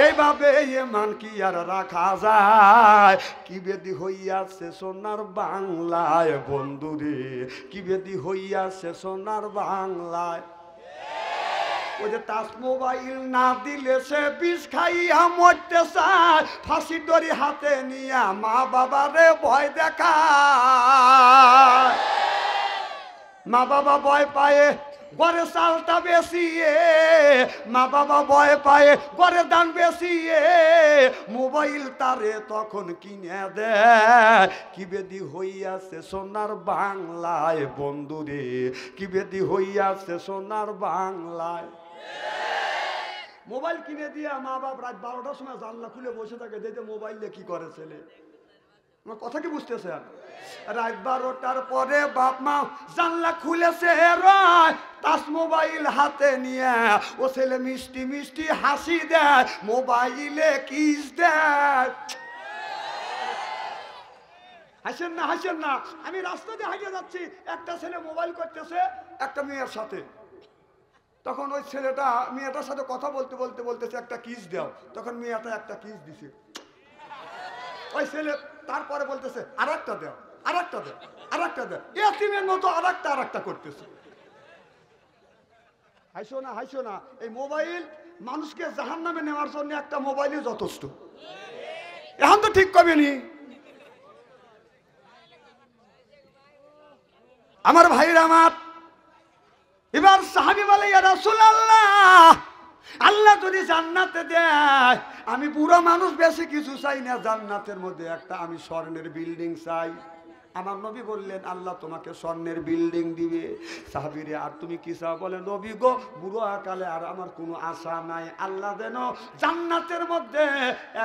এইভাবে মান কি আর রাখা যায়? কি বেদি হইয়াছে সোনার বাংলায় বন্ধুরে, কি বেদি হইয়াছে সোনার বাংলায়। ওই যে টাচ মোবাইল না দিলে সে বিষ খাইয়া মরতে চায়, ফাঁসির দড়ি হাতে নিয়া মা বাবারে ভয় দেখায়। মা বাবা ভয় পায়ে ঘরে চালটা বেশিয়ে, মা বাবা ভয় পায়ে ঘরে দান বেশিয়ে, মোবাইল তারে তখন কিনে দেয়। কি বেদি হইয়াছে সোনার বাংলায় বন্ধুরে, কি বেদি হইয়াছে সোনার বাংলায়। মোবাইল কিনে দিয়ে মা বাপ রাত 12টার সময় জানলা খুলে বসে থাকে, দেখে মোবাইলে কি করে ছেলে। আমার কথা কি বুঝতেছেন? রাত 12টার পরে বাপ মা জানলা খুলেছে, টাচ মোবাইল হাতে নিয়ে ও ছেলে মিষ্টি মিষ্টি হাসি দেয়, মোবাইলে কিস দেয়। হাসেন না, হাসেন না। আমি রাস্তা দিয়ে হাঁটে যাচ্ছি, একটা ছেলে মোবাইল করতেছে একটা মেয়ের সাথে। তখন ওই ছেলেটা মেয়েটার সাথে কথা বলতে বলতে বলতেছে একটা কিস দাও। তখন মেয়েটা একটা কিস দিছে। ওই ছেলে তারপরে বলতেছে আর একটা দাও, আর একটা দাও, আর একটা দাও। এতিমের মতো আর একটা করতেছে। হাসো না, হাসো না। এই মোবাইল মানুষকে জাহান্নামে নেওয়ার জন্য একটা মোবাইলই যথেষ্ট। এখন তো ঠিক কবেনি আমার ভাইরা আমার। এবার সাহাবী বলে, ইয়া রাসূলুল্লাহ, আল্লাহ যদি জান্নাতে দেয়, আমি বুড়ো মানুষ বেশি কিছু চাই না, জান্নাতের মধ্যে একটা আমি স্বর্ণের বিল্ডিং চাই। আমার নবী বললেন, আল্লাহ তোমাকে স্বর্ণের বিল্ডিং দিবে। সাহাবীরে আর তুমি কি চাও? বলে, নবী গো, বুড়ো আকালে আর আমার কোনো আশা নাই, আল্লাহ যেন জান্নাতের মধ্যে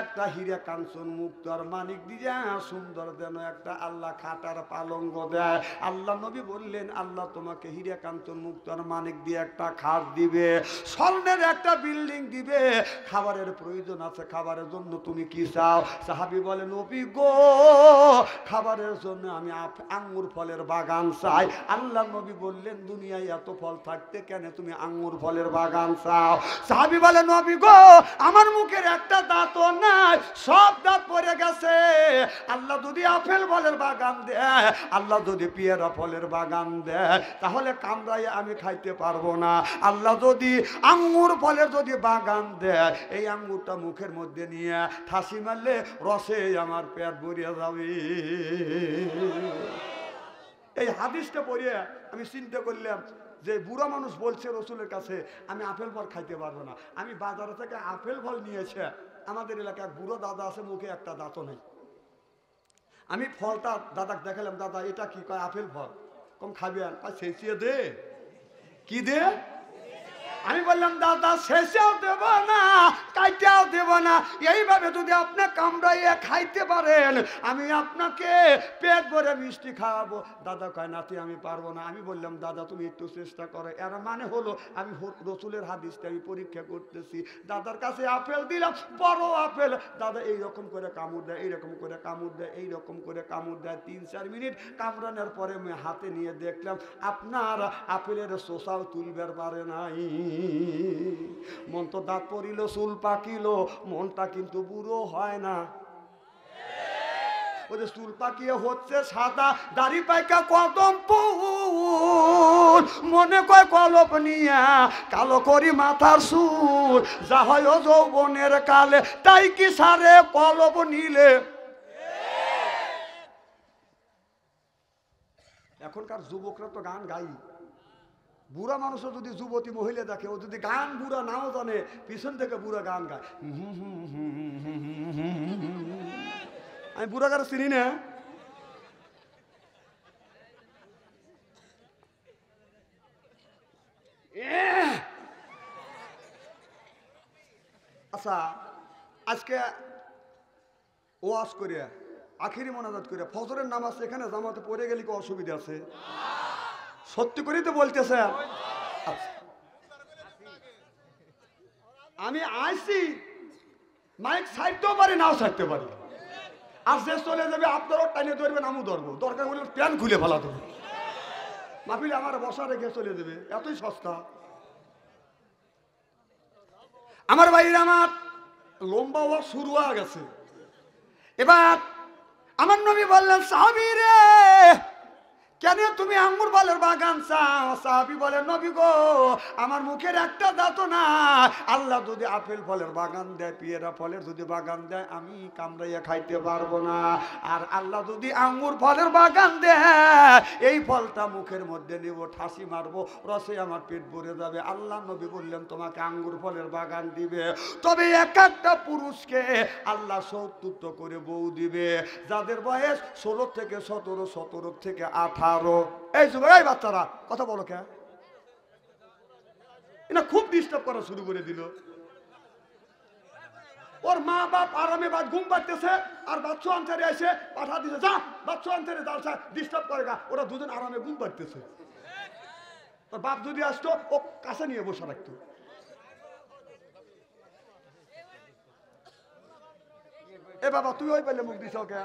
একটা হীরা কাঞ্চন মুক্তার মানিক দিয়ে সুন্দর যেন একটা আল্লাহ খাটার পালঙ্গ দেয়। আল্লাহ নবী বললেন, আল্লাহ তোমাকে হীরা কাঞ্চন মুক্তার মানিক দিয়ে একটা খাট দিবে, স্বর্ণের একটা বিল্ডিং দিবে। খাবারের প্রয়োজন আছে, খাবারের জন্য তুমি কি চাও? সাহাবী বলে, নবী গো, খাবারের জন্য আমি আঙ্গুর ফলের বাগান চাই। আল্লাহ নবী বললেন, দুনিয়ায় এত ফল থাকতে কেন তুমি আঙ্গুর ফলের বাগান চাও? সাহাবী বলে, নবী গো, আমার মুখের একটা দাঁতও নাই, সব দাঁত পড়ে গেছে। আল্লাহ যদি আপেল ফলের বাগান দেয়, আল্লাহ যদি পেয়ারা ফলের বাগান দেয়, তাহলে কামড়াই আমি খাইতে পারবো না। আল্লাহ যদি আঙ্গুর ফলের যদি বাগান দেয়, এই আঙ্গুরটা মুখের মধ্যে নিয়ে ঠাসি মারলে রসে আমার পেট ভরিয়ে যাবে। এই হাদিসটা পড়িয়ে আমি চিন্তা করলাম যে বুড়া মানুষ বলছে রসুলের কাছে আমি আপেল ফল খাইতে পারবো না। আমি বাজার থেকে আপেল ফল নিয়েছে, আমাদের এলাকায় বুড়ো দাদা আছে, মুখে একটা দাঁতও নেই। আমি ফলটা দাদাকে দেখালাম, দাদা এটা কি? কয় আপেল ফল। কম খাবি? আর চেঁচিয়ে দে। কি দে? আমি বললাম দাদা শেষেও দেব না, কাইটাও দেব না, এইভাবে যদি আপনি কামড়াইয়া খাইতে পারেন আমি আপনাকে পেট ভরে মিষ্টি খাওয়াবো। দাদা কয় নাতি আমি পারবো না। আমি বললাম দাদা তুমি একটু চেষ্টা করো। এর মানে হলো আমি রসুলের হাদিসটা আমি পরীক্ষা করতেছি। দাদার কাছে আপেল দিলাম, বড় আপেল। দাদা এইরকম করে কামড় দেয়, এইরকম করে কামড় দেয়, এইরকম করে কামড় দেয়। 3-4 মিনিট কামড়ানোর পরে আমি হাতে নিয়ে দেখলাম আপনার আপেলের শোষাও তুলবার পারে নাই। মন তো দাঁত পড়িল, চুল পাকিল, মনটা কিন্তু বুড়ো হয় না। ওই যে চুল পাকিয়ে হচ্ছে সাদা, দাড়ি পাইকা কদম ফুল, মনে কয় কলপ নিয়া কালো করি মাথার সুর, যা হয় যৌবনের কালে তাই কি সারে কলপ নিলে। এখনকার যুবকরা তো গান গাই, বুড়া মানুষও যদি যুবতী মহিলা দেখে, ও যদি গান বুড়া নাও জানে, পিছন থেকে বুড়া গান গায়। আমি বুড়া কারো চিনি না। আচ্ছা আজকে ওয়াজ করিয়া আখিরি মোনাজাত করিয়া ফজরের নামাজ এখানে জামাতে পড়ে গেলে কি অসুবিধা আছে? সত্যি করেই তো বলতেছে। আচ্ছা আমি আইসি, মাইক ছাড়তেও পারি নাও ছাড়তে পারি, আর যে চলে যাবে আপনারও টাইনে ধরবেন, আমিও ধরবো, দরকার হলে প্যান খুলে ফেলা দেবো, মাহফিলে আমার বসা রেখে চলে যাবে, এতই সস্তা। আমার বাড়ির আমার লম্বা হওয়া শুরু হয়ে গেছে। এবার আমার নবী বললেন সাহাবী রে কেন তুমি আঙ্গুর ফলের বাগান চাও? সাহাবী বলে নবী গো আমার মুখের একটা দাঁত না, আল্লাহ যদি আপেল ফলের বাগান দেয়, পেয়ারা ফলের যদি বাগান দেয় আমি কামড়াইয়া খাইতে পারবো না, আর আল্লাহ যদি আঙ্গুর ফলের বাগান দেয় এই ফলটা মুখের মধ্যে নেব, ঠাসি মারবো, রসে আমার পেট ভরে যাবে। আল্লাহ নবী বললেন তোমাকে আঙ্গুর ফলের বাগান দিবে, তবে এক একটা পুরুষকে আল্লাহ 70 করে বউ দিবে, যাদের বয়স 16 থেকে 17, 17 থেকে 18। এই যুবক এই বাচ্চারা কথা বলো কে? এটা খুব ডিস্টার্ব করা শুরু করে দিল। ওর মা বাপ আরামে বাদ ঘুম পাড়তেছে, আর বাচ্চা আনসারে এসে পাঠা দিছে, যা বাচ্চা আনসারে যাচ্ছে, ডিস্টার্ব করে গা। ওরা দুজন আরামে ঘুম পাড়তেছে, তোর বাপ যদি আসতো ও কাছে নিয়ে বসে রাখতো। এ বাবা তুই ওই পেলে মুখ দিছ কে?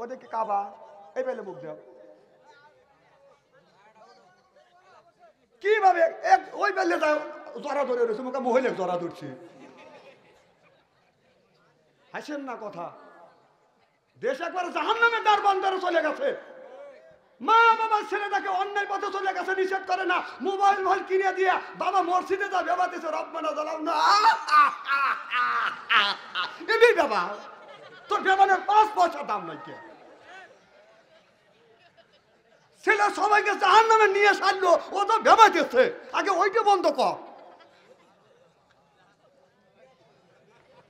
ওদেরকে কাবা এই পেলে মুখ দাও কিভাবে? ওই বেলে জরা ধরে রয়েছে, মুখে মহিলা জরা ধরছে। হাসেন না কথা, দেশ একবার জাহান্নামের দ্বার বন্ধরে চলে গেছে। মা বাবা ছেলেটাকে অন্যায় পথে চলে গেছে, নিষেধ করে না, মোবাইল ফোন কিনে দিয়ে বাবা মসজিদে যা বেবা দিছে, রব্বানা জালাও না এটাই বাবা, তোর বেবানের 5 পয়সা দাম নাই কে? ছেলে সবাইকে জাহান্নামে নিয়ে সারলো, ও তো ভেবা দিচ্ছে, আগে ওইটা বন্ধ কর।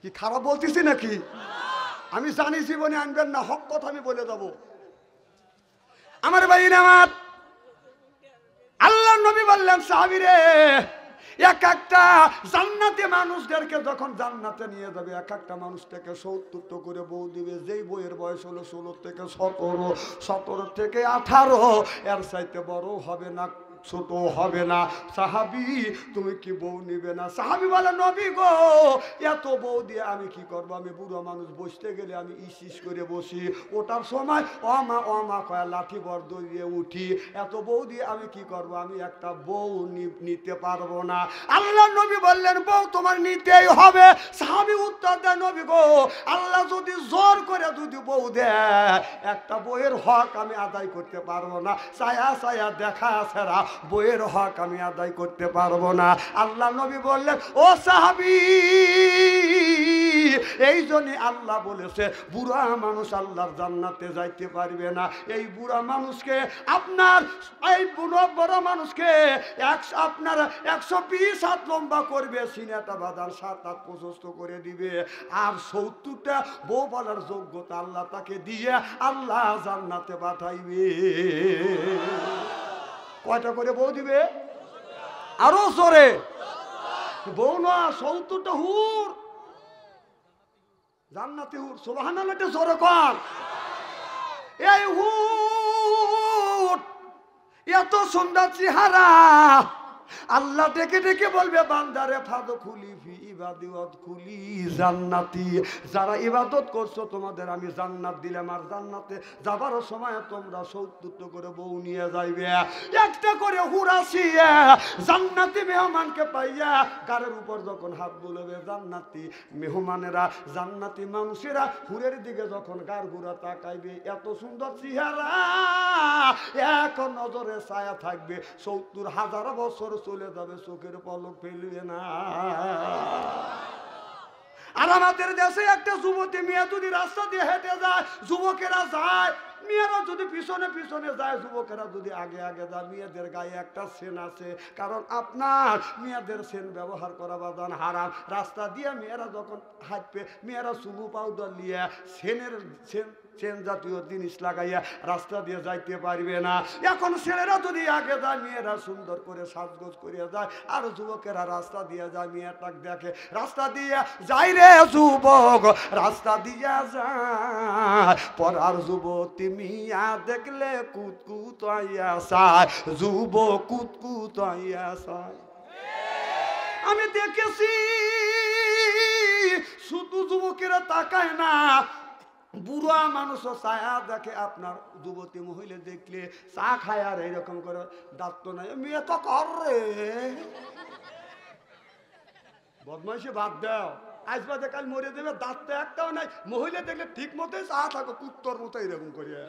কি খারাপ বলতেছি নাকি? আমি জানি জীবনে আনবেন না, হক কথা আমি বলে দেবো। আমার ভাই আমার আল্লাহ নবী বললেন সাহাবী রে এক একটা জান্নাতে মানুষদেরকে যখন জান্নাতে নিয়ে যাবে, এক একটা মানুষ থেকে 70 করে বউ দিবে। যেই বইয়ের বয়স হলো 16 থেকে 17, 17 থেকে 18, এর চাইতে বড় হবে না, ছোট হবে না। সাহাবী তুমি কি বউ নিবে না? সাহাবী বলে নবী গো এত বউ দিয়ে আমি কি করবো? আমি বুড়ো মানুষ, বসতে গেলে আমি ইস করে বসি, ওটার সময় অমা অমা কয়া লাঠি বর্দ দিয়ে উঠি, এত বউ দিয়ে আমি কি করবো? আমি একটা বউ নিতে পারবো না। আল্লাহ নবী বললেন বউ তোমার নিতেই হবে। সাহাবী উত্তর দেয় নবী গো আল্লাহ যদি জোর করে যদি বউ দেয়, একটা বউয়ের হক আমি আদায় করতে পারবো না, ছায়া ছায়া দেখা ছাড়া বইয়ের হক আমি আদায় করতে পারবো না। আল্লাহ নবী বললেন ও সাহাবী এই জন্য আল্লাহ বলেছে বুড়া মানুষ আল্লাহর জান্নাতে যাইতে পারবে না। এই বুড়া মানুষকে আপনার এই বড় মানুষকে আপনার 120 হাত লম্বা করবে, সিনেটা বাঁধার 7 হাত প্রশস্ত করে দিবে, আর 70টা বউ বলার যোগ্যতা আল্লাহ তাকে দিয়ে আল্লাহ জান্নাতে পাঠাইবে। কয়টা করে বউ দিবে? আরো জোরে। বউ না 70টা হুর, জান্নাতি হুর। সুবহানাল্লাহ, জোরে কর। এই হুর এত সুন্দর চেহারা, আল্লাহ ডেকে ডেকে বলবে বান্দারে ফাদ খুলি ফি ইবাদত খুলি জান্নাতি, যারা ইবাদত করছো তোমাদের আমি জান্নাত দিলাম। আর জান্নাতে যাবার সময় তোমরা 70টা করে বউ নিয়ে যাইবে, একটা করে হুর আসিয়া জান্নাতি মেহমানকে পাইয়া গারের উপর যখন হাত বুলবে জান্নাতি মেহমানেরা, জান্নাতি মানুষেরা হুরের দিকে যখন গার ঘুরা তাকাইবে, এত সুন্দর চেহারা এক নজরে ছায়া থাকবে, 70,000 বছর চলে যাবে, চোখের পলক ফেলবে না। আর আমাদের দেশে একটা যুবতী মেয়ে যদি রাস্তা দিয়ে হেঁটে যায়, যুবকেরা যায়, মেয়েরা যদি পিছনে পিছনে যায়, যুবকেরা যদি আগে আগে যায়, মেয়েদের গায়ে একটা সেন আছে, কারণ আপনার মেয়েদের সেন ব্যবহার করা বাদান হারাম। রাস্তা দিয়ে মেয়েরা যখন হাঁটবে, মেয়েরা চুবু পাউডার নিয়ে সেন জাতীয় জিনিস লাগাইয়া রাস্তা দিয়ে যাইতে পারবে না। এখন ছেলেরা যদি আগে যায়, মেয়েরা সুন্দর করে সাজগোজ করিয়া যায়, আর যুবকেরা রাস্তা দিয়ে যায়, মেয়েটাকে দেখে রাস্তা দিয়ে যাই রে যুবক, রাস্তা দিয়া যায়, পরার যুবতী মিয়া দেখলে কুতকুত আইয়া চায়, যুবক কুতকুত আইয়া চায়। আমি দেখেছি শুধু যুবকেরা তাকায় না, বুড়া মানুষও ছায়া দেখে। আপনার যুবতী মহিলা দেখলে চা খায় আর এইরকম করে দাঁত তো নাই, মেয়ে তো কর রে বদমাইশি বাদ দাও, আজ বাদে কাল মরে দেবে, দাঁত তো একটাও নাই। মহিলা দেখলে ঠিক মতোই চা থাকো, কুত্তর মতো এরকম করিয়া।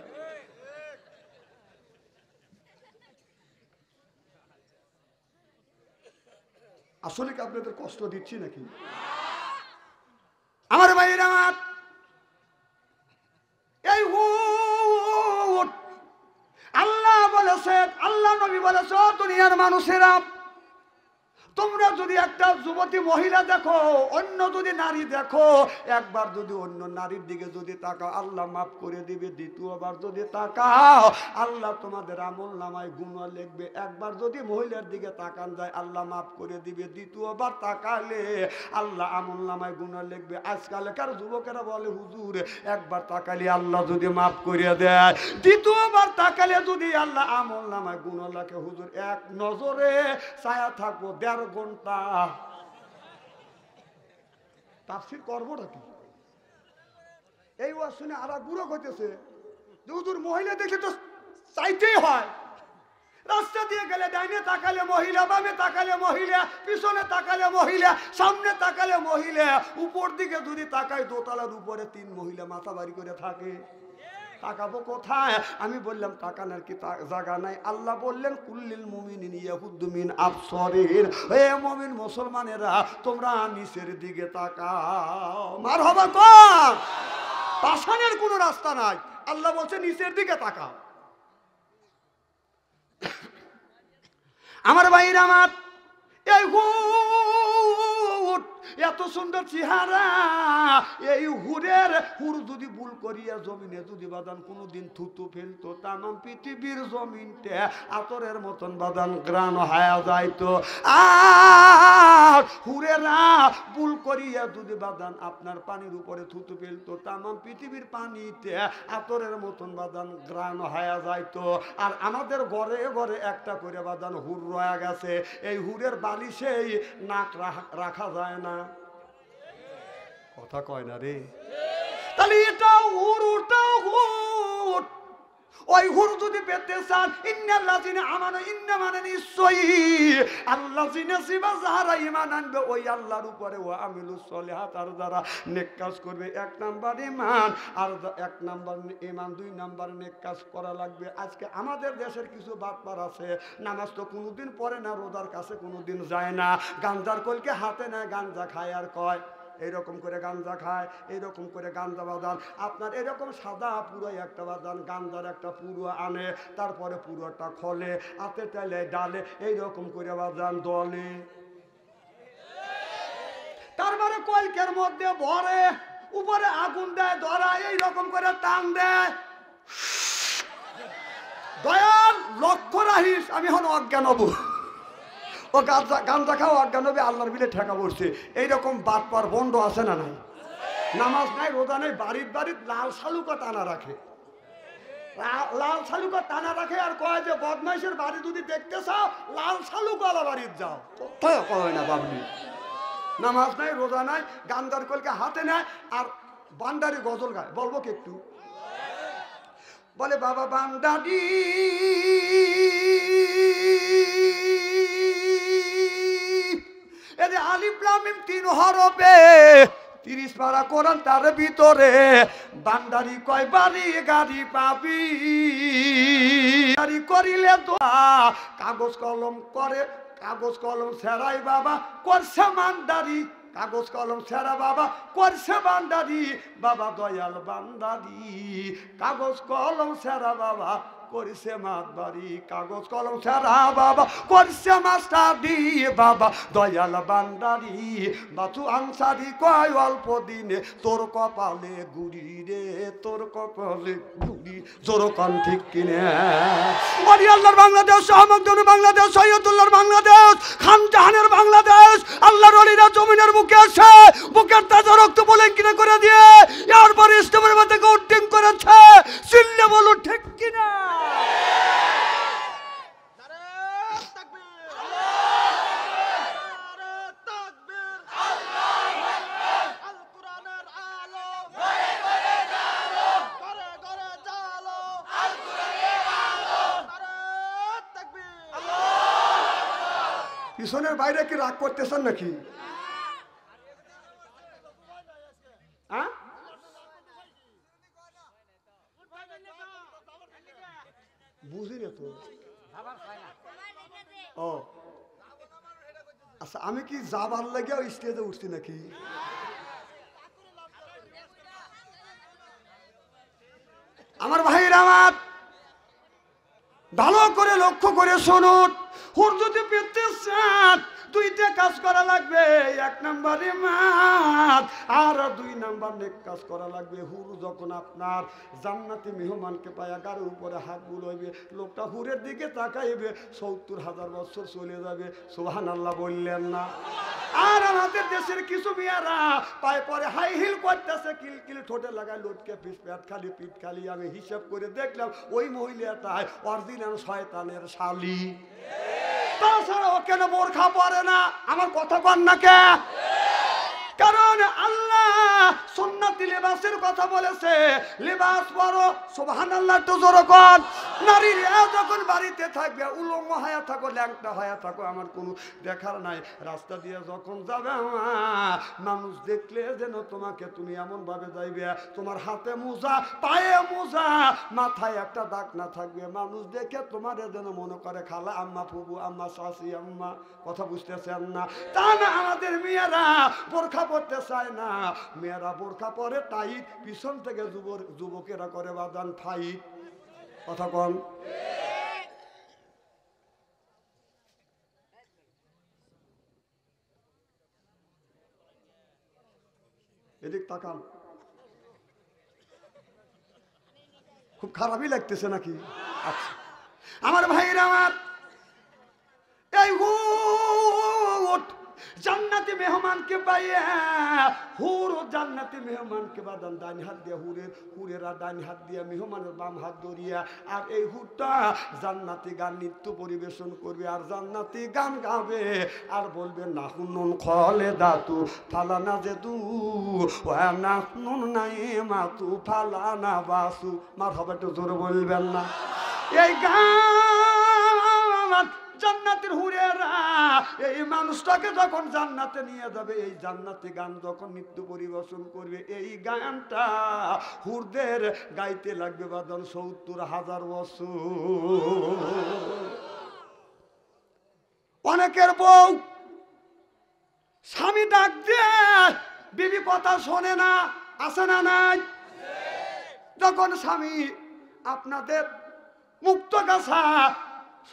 আসলে কি আপনাদের কষ্ট দিচ্ছি নাকি? আমার ভাইয়ের আমার এই হুট আল্লাহ বলেছেন, আল্লাহ নবী বলেছ, দুনিয়ার মানুষেরা তোমরা যদি একটা যুবতী মহিলা দেখো, অন্য যদি নারী দেখো, একবার যদি অন্য নারীর দিকে যদি তাকাও, আল্লাহ মাফ করে দিবে। দ্বিতীয়বার যদি তাকাও, আল্লাহ তোমাদের আমল নামায় গুনাহ লিখবে। একবার যদি মহিলার দিকে তাকান যায়, আল্লাহ মাফ করে দিবে। দ্বিতীয়বার তাকালে আল্লাহ আমল নামায় গুনাহ লিখবে। আজকালকার যুবকেরা বলে হুজুর একবার তাকালে আল্লাহ যদি মাফ করে দেয়, দ্বিতীয়বার তাকালে যদি আল্লাহ আমল নামায় গুনাহ লেখে। হুজুর এক নজরে ছায়া থাকবো 1.5 ঘন্টা, তাফসীর করবোটা কি? এই ওয়াজ শুনে আর বুড়ো হইতেছে, হুজুর মহিলা দেখলে তো চাইতেই হয়। রাস্তা দিয়ে গেলে ডাইনে তাকালে মহিলা, বামে তাকালে মহিলা, পিছনে তাকালে মহিলা, সামনে তাকালে মহিলা, উপর দিকে যদি তাকাই দোতলার উপরে 3 মহিলা মাথা বাড়ি করে থাকে। তাকাবো কোথায়? আমি বললাম তাকানোর কি জায়গা নাই? আল্লাহ বললেন কুল্লিল মুমিনিন ইয়াহুদ্দু মিন আবসারিহিম, হে মুমিন মুসলমানেরা তোমরা নিচের দিকে তাকাও। মারহাবা কর, পাশানের কোনো রাস্তা নাই। আল্লাহ বলছে নিচের দিকে তাকাও। আমার ভাইরা আমার এই হুট এত সুন্দর চেহারা, এই হুর যদি ভুল করিয়া জমিনে যদি বাদান কোনোদিন থুতু ফেলতো, তামাম পৃথিবীর জমিনটা আতরের মতন বাদান গ্রান হয়ে যাইতো। আর হুরেরা ভুল করিয়া যদি বাদান আপনার পানির উপরে থুতু ফেলতো, তামাম পৃথিবীর পানিতে আতরের মতন বাদান গ্রান হয়ে যাইতো। আর আমাদের ঘরে ঘরে একটা করে বাদান হুর রয়ে গেছে, এই হুরের বালিশেই নাক রাখা যায় না। কথা কয় না রে? তাহলে এটাও হুর, ওটাও হুর। ওই হুর যদি পেতে চান, ইন্নাল্লাযিনা আমানু, ইন্না মানে নিশ্চয়ই আল্লাযিনা সিবা যারা ঈমান আনবে ওই আল্লাহর উপরে, ও আমিলুস সলিহাত, আর যারা নেক কাজ করবে। 1 নাম্বার ঈমান, আর 1 নাম্বার ঈমান, 2 নাম্বার নেক কাজ করা লাগবে। আজকে আমাদের দেশের কিছু বাটপার আছে, নামাজ তো কোনোদিন পড়ে না, রোজার কাছে কোনোদিন যায় না, গাঞ্জার কলকে হাতে নেয়, গাঞ্জা খায় আর কয় এইরকম করে গাঞ্জা খায়, এইরকম করে গাঞ্জা বাদান। আপনার এরকম সাদা পুরো একটা বাদান, গাঞ্জার একটা পুরো আনে, তারপরে পুরোটা খলে, হাতে তেলে ডালে, এইরকম করে বাদান দলে, তারপরে কলকের মধ্যে ভরে, উপরে আগুন দেয়, ধরা এইরকম করে টান দেয়। দয়াল লক্ষ্য রাখিস, আমি হন অজ্ঞান হব। ও গাঞ্জা খাও অজ্ঞান হবে আল্লাহর বিলে ঠেকা পড়ছে। এইরকম বাটপার বন্ড আছে না নাই? নামাজ নাই, রোজা নাই, বাড়ির লাল শালুকা টানা রাখে, লাল শালুকা টানা রাখে, আর কয় যে বদমাইশের বাড়ি যদি দেখতে চাও লাল শালুকালা বাড়ির যাও। কোথায় কয় না বাবলি। নামাজ নাই, রোজা নাই, গান্দার কলকে হাতে নেয়, আর বান্দারি গজল গায়। বলবো কি একটু? বলে বাবা বান্দারি এই যে আলিফ লাম মিম 3 হরফে 30 পারা কোরআন, তার ভিতরে বান্দারি কয় বাড়ি গাড়ি পাবি, গাড়ি করিলে তো কাগজ কলম করে, কাগজ কলম ছেড়াই বাবা করছে মান্দারি, কাগজ কলম ছেড়া বাবা করছে বান্দারি, বাবা দয়াল বান্দারি কাগজ কলম ছেড়া বাবা করছে মাতবাড়ি, কাগজ কলম ছেড়া বাবা করছে মাস্টারি, বাবা দয়াল বান্দারি বাতু আনসারি কয় অল্প দিনে তোর কপালে গুড়ি রে, তোর কপালে গুড়ি। জোরকান ঠিক কিনে ওয়ালি আল্লাহর বাংলাদেশ, শাহমখদুম বাংলাদেশ, সৈয়দুল্লাহর বাংলাদেশ, খান জাহানের বাংলাদেশ। আল্লাহর ওলিরা জমিনের বুকে আছে, বুকের তাজা রক্ত বলেন কিনে করে দিয়ে এরপর ইসলামের মধ্যে কাউন্টিং করেছে। চিল্লে বলো ঠিক কিনা? পিছনের বাইরে কি রাগ করতেছেন নাকি? বুঝি না তো। ও আচ্ছা, আমি কি যাবার লাগে স্টেজে উঠছি নাকি? আমার ভাইরা আমার ভালো করে লক্ষ্য করে শুনুন। হুর যদি পেতে চান দুইটা কাজ করা লাগবে। এক নম্বরে মাত, আর 2 নম্বর নেক কাজ করা লাগবে। হুর যখন আপনার জান্নাতি মেহমানকে পায়া গাড়ির উপরে হাত বুলাইবে, লোকটা হুরের দিকে তাকাইবে, 70,000 বছর চলে যাবে। সুবহানাল্লাহ বললেন না? আর আমাদের দেশের কিছু মেয়েরা পায়ে পরে হাই হিল করতেছে, কিলকিল ঠোঁটে লাগায়, লটকে পেট খালি পিঠ খালি। আমি হিসাব করে দেখলাম ওই মহিলাটাই অরিজিনাল শয়তানের শালি। তাছাড়া ও কেন বোরখা পরে না? আমার কথা কন না কে? কারণ আল্লাহ সুন্নতি লিবাসের কথা বলেছে, লিবাস পরো। সুবহানাল্লাহ তো জোরে কর। নারীরা যখন বাড়িতে থাকবে উলঙ্গ হয়ে থাকো, ল্যাংটা হয়ে থাকো, আমার কোনো দেখার নাই। রাস্তা দিয়ে যখন যাবে মানুষ দেখলে যেন তোমাকে তুমি এমন ভাবে যাইবে, তোমার হাতে মোজা, পায়ে মোজা, মাথায় একটা দাগ না থাকবে। মানুষ দেখে তোমার যেন মনে করে খালা আম্মা, ফুবু আম্মা, শাশি আম্মা। কথা বুঝতেছেন না? তা না, আমাদের মেয়েরা বোরখা পড়তে চায় না। মেয়েরা বোরখা পরে টাইট, পিছন থেকে যুবকেরা করে বাদান ফাইট। কথা কন। এদিক তাকান। খুব খারাপই লাগতেছে নাকি? আচ্ছা আমার ভাইরা আমার, এই জান্নাতি মেহমানকে পাইয়া হুর জান্নাতি মেহমানকে বাদান ডান হাত দিয়া হুরেরা ডান হাত দিয়া মেহমানের বাম হাত ধরিয়া, আর এই হুরটা জান্নাতি গান নৃত্য পরিবেশন করবে, আর জান্নাতি গান গাবে, আর বলবে নাহুনুন খলে দাতু ফালানা যেদু ওয়া নাহুনুন নাইমাতু ফালানা বাসু। মারহাবা, একটু জোরে বলবেন না? এই গান জান্নাতের হুরেরা এই মানুষটাকে যখন জান্নাতে নিয়ে যাবে, এই জান্নাতি গান যখন নৃত্য পরিবেশন করবে, এই গানটা হুরদের গাইতে লাগবে বাদন 70,000 বছর। অনেকের বউ স্বামী ডাক দিয়ে বিবি কথা শোনে না, আছে না নাই? যখন স্বামী আপনাদের মুক্তগাছা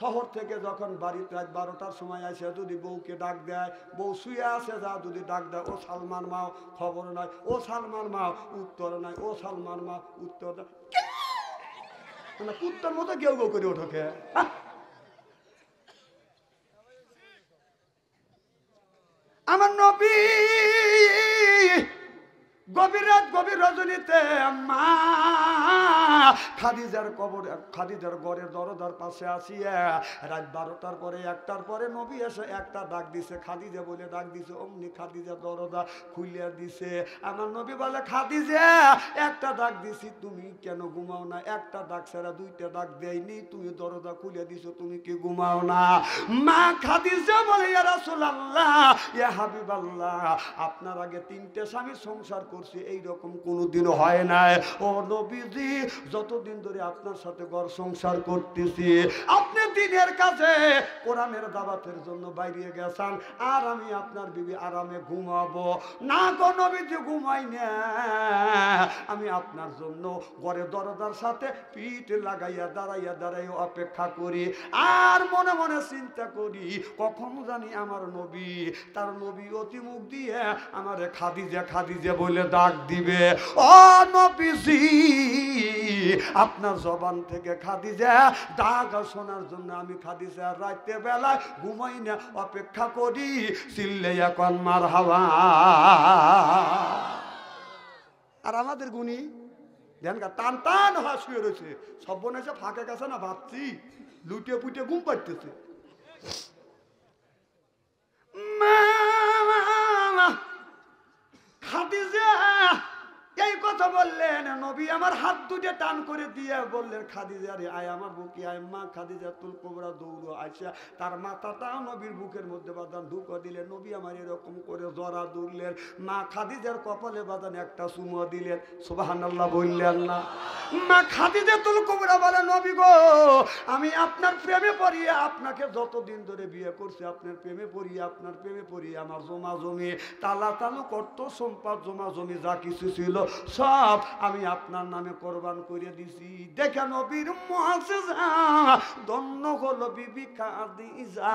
শহর থেকে যখন বাড়িতে রাত 12টার সময় আসে, যদি বউকে ডাক দেয়, বউ শুয়ে আসে, যা যদি ডাক দেয়, ও সালমান মাও, খবর নাই, ও সালমান মাও, উত্তর নাই, ও সালমান মা, উত্তর নাই, কুত্তার মতো কেউ কেউ করে ওঠে। আমার নবী গভীর রাত গভীর রজনীতে মা খাদিজার কবর খাদিজার ঘরের দরজার পাশে আসিয়া রাত 12টার পরে 1টার পরে নবী এসে একটা ডাক দিছে, খাদিজা বলে ডাক দিছে। অমনি খাদিজা দরজা খুলিয়া দিছে। আমার নবী বলে, খাদিজা একটা ডাক দিছি, তুমি কেন ঘুমাও না? একটা ডাক ছাড়া 2টা ডাক দেয়নি, তুমি দরজা খুলিয়া দিছো, তুমি কি ঘুমাও না? মা খাদিজা বলে, ইয়া রাসূলুল্লাহ, ইয়া হাবিবাল্লাহ, আপনার আগে 3টে স্বামী সংসার করছি, এইরকম কোনোদিনও হয় নাই। ও নবীজি, যতদিন ধরে আপনার সাথে ঘর সংসার করতেছি, আপনি দিনের কাছে কোরআনের দাওয়াতের জন্য বাইরে গেছেন, আর আমি আপনার বিবি আরামে ঘুমাবো না গো নবীজি, ঘুমাই না। আমি আপনার জন্য ঘরে দরজার সাথে পিঠ লাগাইয়া দাঁড়াইয়া অপেক্ষা করি, আর মনে মনে চিন্তা করি কখন জানি আমার নবী তার নবী অতি মুখ দিয়ে আমারে খাদিজা খাদিজা বলে ডাক দিবে। ও নবীজি, আপনার জবান থেকে খাদিজা ডাক শোনার জন্য আমি খাদিজা রাতে বেলায় ঘুমাই না, অপেক্ষা করি। চিল্লে এখন মারহাবা। আর আমাদের গুণী ধ্যান টান টান হওয়া শুয়ে রয়েছে, সব বোন এসে ফাঁকে গেছে না, ভাবছি লুটিয়ে পুটিয়ে ঘুম পাড়তেছে। খাদিজা এই কথা বললেন, নবী আমার হাত দুটো টান করে দিয়ে বললেন, খাদিজা রে আয় আমার বুকে আয়। মা খাদিজাতুল কুবরা দৌড়ো আসা তার মাথাটা নবীর বুকের মধ্যে বাদান ঢুকা দিলেন। নবী আমার এরকম করে জড়া ধরলেন, মা খাদিজার কপালে বাদান একটা চুমো দিলেন। সুবহানাল্লাহ বললেন না? মা খাদিজাতুল কুবরা বলে, নবী গো, আমি আপনার প্রেমে পড়িয়ে আপনাকে যতদিন ধরে বিয়ে করছি, আপনার প্রেমে পড়িয়ে আমার জমা জমি তালা তালু কত সম্পদ জমা জমি যা কিছু ছিল সব আমি আপনার নামে কোরবান করে দিছি। দেখে নবীর মুআজিজা, ধন্য হলো বিবি খাদিজা।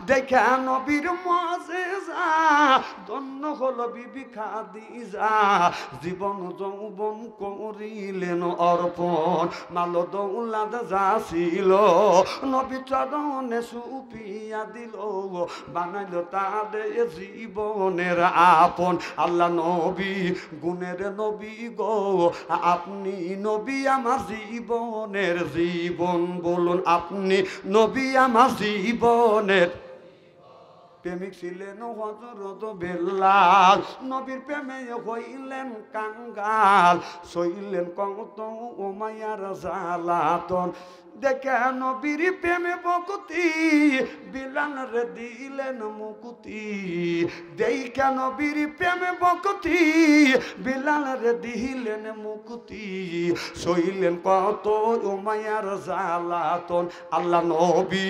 দেখে নবীর মুআজিজা, ধন্য হলো বিবি খাদিজা। জীবন যৌবন করিলেন অর্পণ, মাল দৌলাদ যা ছিল নবী চরণে সুপিয়া দিল, বানাইল তাদের জীবনের আপন। আল্লাহ নবী গুণের নবী গো, আপনি নবী আমার জীবনের জীবন। বলুন, আপনি নবী আমার জীবনের। প্রেমিক ছিলেন হযরত বেলাল, নবীর প্রেমে হইলেন কাঙ্গাল, সইলেন কত উমাইয়ার জ্বালাতন। দেখে নবীর প্রেমে বকুতি, বিলাল রে দিলেন মুকুতি। দেখে নবীর প্রেমে বকুতি, বিলাল রে দিলেন মুকুতি। সইলেন কত উমাইয়ার জ্বালাতন। আল্লাহ নবী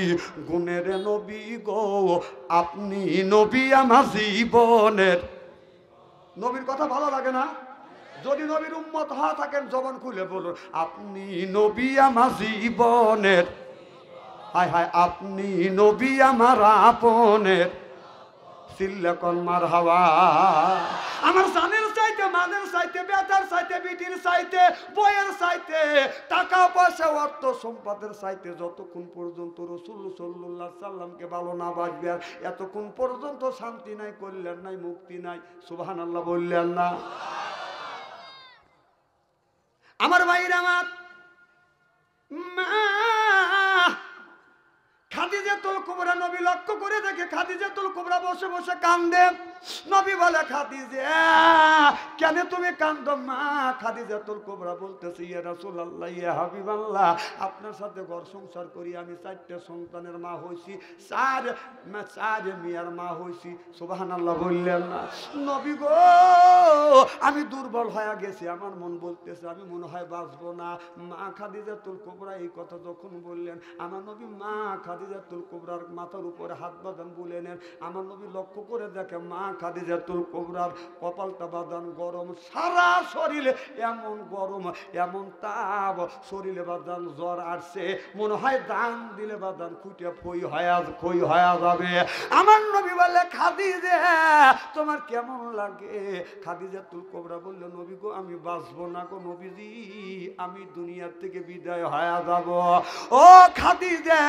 গুণের নবী গো, আপনি নবী আমার জীবনের। নবীর কথা ভালো লাগে না? যদি নবীর উম্মত হওয়া থাকেন জবান খুলে বলুন, আপনি নবী আমার জীবনের। হায় হায়, আপনি নবী আমার আপনের। সিল্লাকন মারহাবা। আমার জানের চাইতে, মানের চাইতে, বেতার চাইতে, বিটির চাইতে, বইয়ের চাইতে, টাকা পয়সা অর্থ সম্পদের চাইতে যতক্ষণ পর্যন্ত রাসূল সাল্লাল্লাহু আলাইহি সাল্লামকে ভালো না বাসবে, এতক্ষণ পর্যন্ত শান্তি নাই, কল্যাণ নাই, মুক্তি নাই। সুবহানাল্লাহ বললেন না? আমার ভাইরা, আমার মা খাদিজাতুল কুবরা নবী লক্ষ্য করে দেখে খাদিজাতুল কুবরা বসে বসে কান্দে। নবী বলে, খাদিজা কেন তুমি কান্দো? মা খাদিজাতুল কুবরা বলতেছে, ইয়া রাসূলুল্লাহ, ইয়া হাবিবাল্লাহ, আপনার সাথে ঘর সংসার করি আমি 4টে সন্তানের মা হইছি, 4 মেয়ের মা হইছি। সুবহানাল্লাহ বললেন না? নবী গো, আমি দুর্বল হয়ে গেছি, আমার মন বলতেছে আমি মনে হয় বাঁচবো না। মা খাদিজাতুল কুবরা এই কথা যখন বললেন, আমার নবী মা খাদিজাতুল কুবরার মাথার উপরে হাত বাঁধান বলে নেন। আমার নবী লক্ষ্য করে দেখে মা খাদিজাতুল কুবরার কপালটা বাদান গরম, সারা শরীরে এমন গরম, এমন তাপ, শরীরে বাদান জ্বর আসছে, মনে হয় দান দিলে বাদান খুঁটে খই হয়ে যাবে। আমার নবী বলে খাদিজা তোমার কেমন লাগে? খাদিজাতুল কুবরা বলল নবী গো আমি বাঁচবো না গো নবীজি, আমি দুনিয়ার থেকে বিদায় হয়ে যাব। ও খাদিজা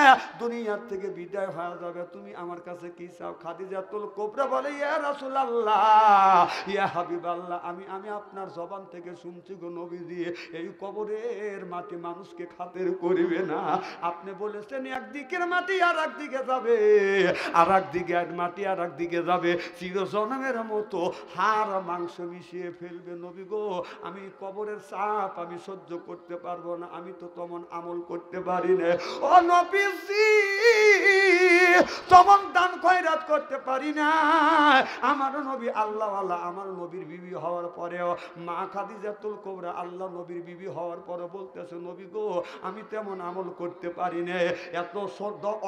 দুনিয়ার থেকে বিদায় হয়ে যাবে, তুমি আমার কাছে কি চাও? খাদিজাতুল কুবরা বলে ইয়া রাসূলুল্লাহ, ইয়া হাবিবাল্লাহ, আমি আপনার জবান থেকে শুনছি গো নবীজি, এই কবরের মাটি মানুষকে খাতির করিবে না। আপনি বলেছেন একদিকের মাটি আর একদিকে যাবে, আর একদিকে মাটি আর একদিকে যাবে, চিরজন্মের মতো হাড় মাংস মিশিয়ে ফেলবে। নবী গো আমি কবরের চাপ আমি সহ্য করতে পারবো না, আমি তো তেমন আমল করতে পারি না। ও নবীজি তেমন দান খয়রাত করতে পারি না। আমার নবী আল্লাহওয়ালা, আমার নবীর বিবি হওয়ার পরেও মা খাদিজাতুল কুবরা আল্লাহ নবীর বিবি হওয়ার পরে বলতেছে নবী গো আমি তেমন আমল করতে পারি না। এত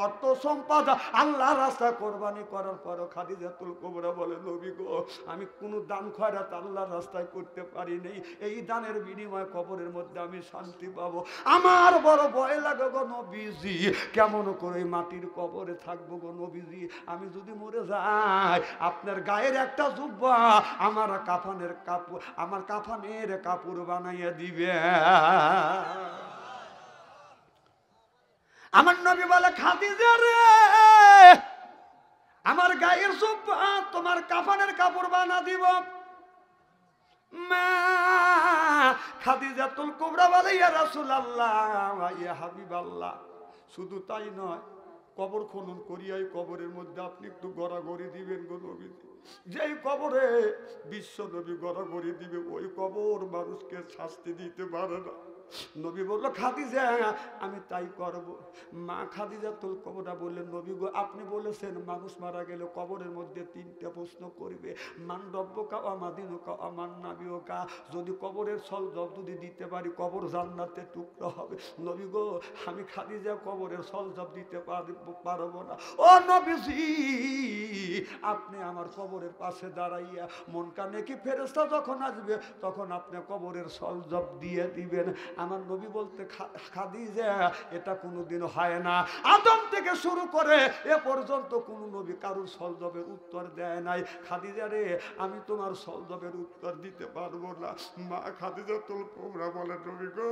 অর্থ সম্পদ আল্লাহ রাস্তা কোরবানি করার পরও খাদিজাতুল কুবরা বলে নবী গো আমি কোনো দান খয়রাত আল্লাহর রাস্তায় করতে পারি নাই, এই দানের বিনিময়ে কবরের মধ্যে আমি শান্তি পাবো। আমার বড় ভয় লাগে গো নবীজি, কেমন করে মাটির কবরে থাকবো গো নবীজি, আমি যদি মরে যাই আপনার গায়ের একটা জুব্বা আমার কাফনের কাপড় বানাইয়া দিবে। আমার নবী বলে খাদিজা রে আমার গায়ের জুব্বা তোমার কাফনের কাপড় বানা দিব। মা খাদিজাতুল কুবরা বলে ইয়া রাসূলুল্লাহ, ইয়া হাবিবাল্লাহ, শুধু তাই নয় কবর খনন করিয়াই কবরের মধ্যে আপনি একটু গড়াগড়ি দিবেন গো নবীজি। যেই কবরে বিশ্ব নবী গড়াগড়ি দিবে ওই কবর মানুষকে শাস্তি দিতে পারে না। নবী বলল খাদিজা আমি তাই করব। মা খাদিজাতুল কুবরা বললেন নবী গো আপনি বলেছেন মানুষ মারা গেলে কবরের মধ্যে তিনটা প্রশ্ন করবে, মান রব্বুকা ওয়া মা দীনুকা ওয়া মান নাবিয়ুকা। যদি কবরের সলজব যদি দিতে পারি কবর জান্নাতের টুকরা হবে। নবী গো আমি খাদিজা কবরের সলজব দিতে পারবো না। ও নবীজি আপনি আমার কবরের পাশে দাঁড়াইয়া মন কানে কি ফেরেশতা যখন আসবে তখন আপনি কবরের সলজব দিয়ে দিবেন। আমার নবী বলতে খাদিজা এটা কোনোদিন হয় না, আদম থেকে শুরু করে এ পর্যন্ত কোন নবী কারোর সলজবের উত্তর দেয় নাই। খাদিজা রে আমি তোমার সলজবের উত্তর দিতে পারবো না। মা খাদিজাতুল কুবরা বলে নবী গো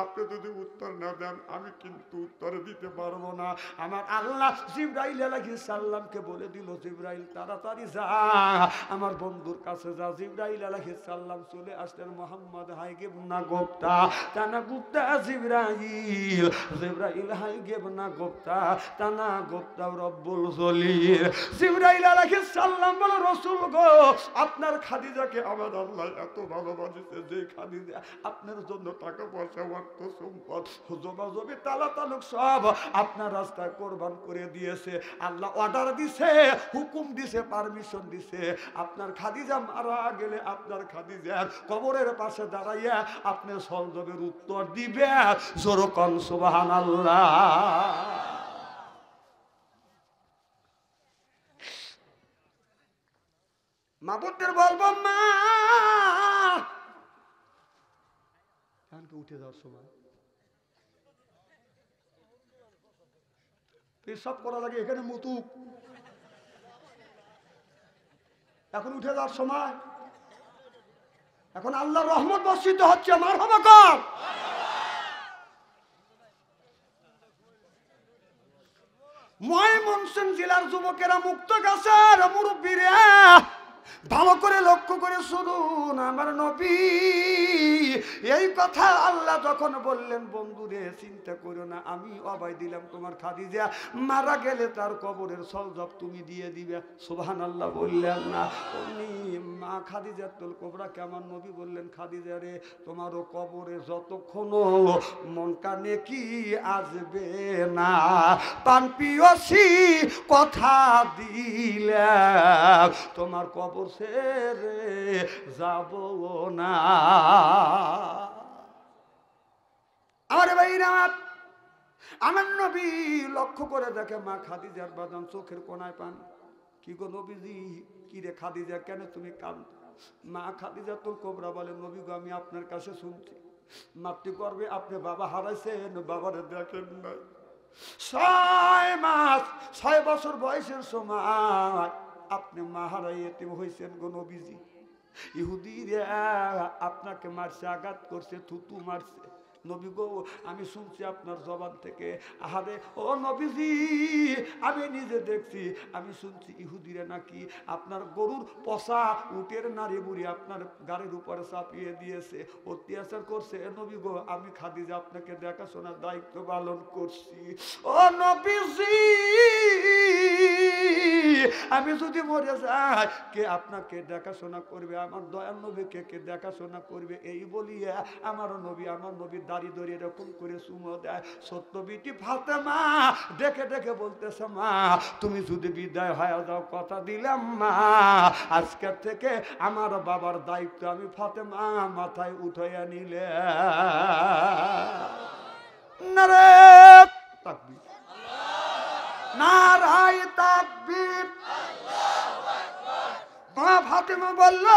আপনি যদি উত্তর না দেন আমি কিন্তু উত্তর দিতে পারবো না। আমার আল্লাহ জিবরাইল আলাইহিস সালামকে বলে দিল জিবরাইল তাড়াতাড়ি যা আমার বন্ধুর কাছে যা। জিবরাইল আলাইহিস সালাম চলে আসলেন মুহাম্মদ হাইগে না গোপ্তা তানা গুপ্তা জিবরাইল হাইগে না গোপ্তা তানা গোপ্তা রব্বুল জলিল। জিবরাইল আলাইহিস সালাম বলে রাসূল গো আপনার খাদিজাকে আমার আল্লাহ এত ভালোবাসে যে খাদিজা আপনার জন্য টাকা পয়সা অর্থ সম্পদ জবাজবি তালা তালুক সব আপনার রাস্তায় কোরবান করে দিয়েছে। আল্লাহ অর্ডার দিছে, হুকুম দিছে, পারমিশন দিছে আপনার খাদিজা মারা গেলে আপনার খাদিজার কবরের পাশে দাঁড়াইয়া আপনি সলজবের উত্তর দিবে। জোরকন সুবহানাল্লাহ। মাবুদের বলবো মা উঠে যাওয়ার সময় পেশাব করা লাগে এখানে মুতুক, এখন উঠে যাওয়ার সময়, এখন আল্লাহর রহমত বর্ষিত হচ্ছে। মারহাবা কর। ময়মনসিংহ জেলার যুবকেরা মুক্ত গাছের মুরব্বীরা ভালো করে লক্ষ্য করে শুনুন। আমার নবী এই কথা আল্লাহ যখন বললেন বন্ধুরে চিন্তা করো না আমি অভয় দিলাম তোমার খাদিজা মারা গেলে তার কবরের সলজব তুমি দিয়ে দিবে। সুবহানাল্লাহ বললেন না? উনি মা খাদিজাতুল কুবরা কেমন নবী বললেন খাদিজা রে তোমারও কবরে যতক্ষণ মন কানে কি আসবে না পান পিয়সি কথা দিলে তোমার কবর ছেড়ে যাব না। আরে ভাইরা আমার নবী লক্ষ্য করে দেখে মা খাদিজার বাদান চোখের কোনায় পানি। কি গো নবীজি, কি রে খাদিজা, কেন তুমি কাঁদ? মা খাদিজাতুল কুবরা বলে, নবী গো, আমি আপনার কাছে শুনছি মাতৃগর্ভে আপনি বাবা হারাইছেন, বাবারে দেখেন নাই। 6 মাস 6 বছর বয়সের সময় আপনি মা হারাই এতিম হয়েছেন গো নবীজি। ইহুদিরা আপনাকে মারছে, আঘাত করছে, থুতু মারছে। নবী গো, আমি শুনছি আপনার জবান থেকে। আহারে ও নবীজি, আমি নিজে দেখছি, আমি শুনছি ইহুদিরা নাকি আপনার গরুর পচা উটের নাড়ি বুড়ি আপনার গাড়ির উপরে চাপিয়ে দিয়েছে, অত্যাচার করছে। নবী গো, আমি খাদিজা আপনাকে দেখাশোনার দায়িত্ব পালন করছি। ও নবীজি, আমি যদি মরে যাই, কে আপনাকে দেখাশোনা করবে? আমার দয়াল নবীকে কে দেখাশোনা করবে? এই বলিয়া আমার নবী দাড়ি ধরে এরকম করে চুমো দেয়। ছোট্ট বিটি ফাতেমা দেখে দেখে বলতেছে, মা তুমি যদি বিদায় হয়ে যাও, কথা দিলাম মা, আজকের থেকে আমার বাবার দায়িত্ব আমি ফাতেমা মাথায় উঠাইয়া নিলে। নারে তাকবীর, নারায়ে তাকবীর। মা ফাতেমা বলল,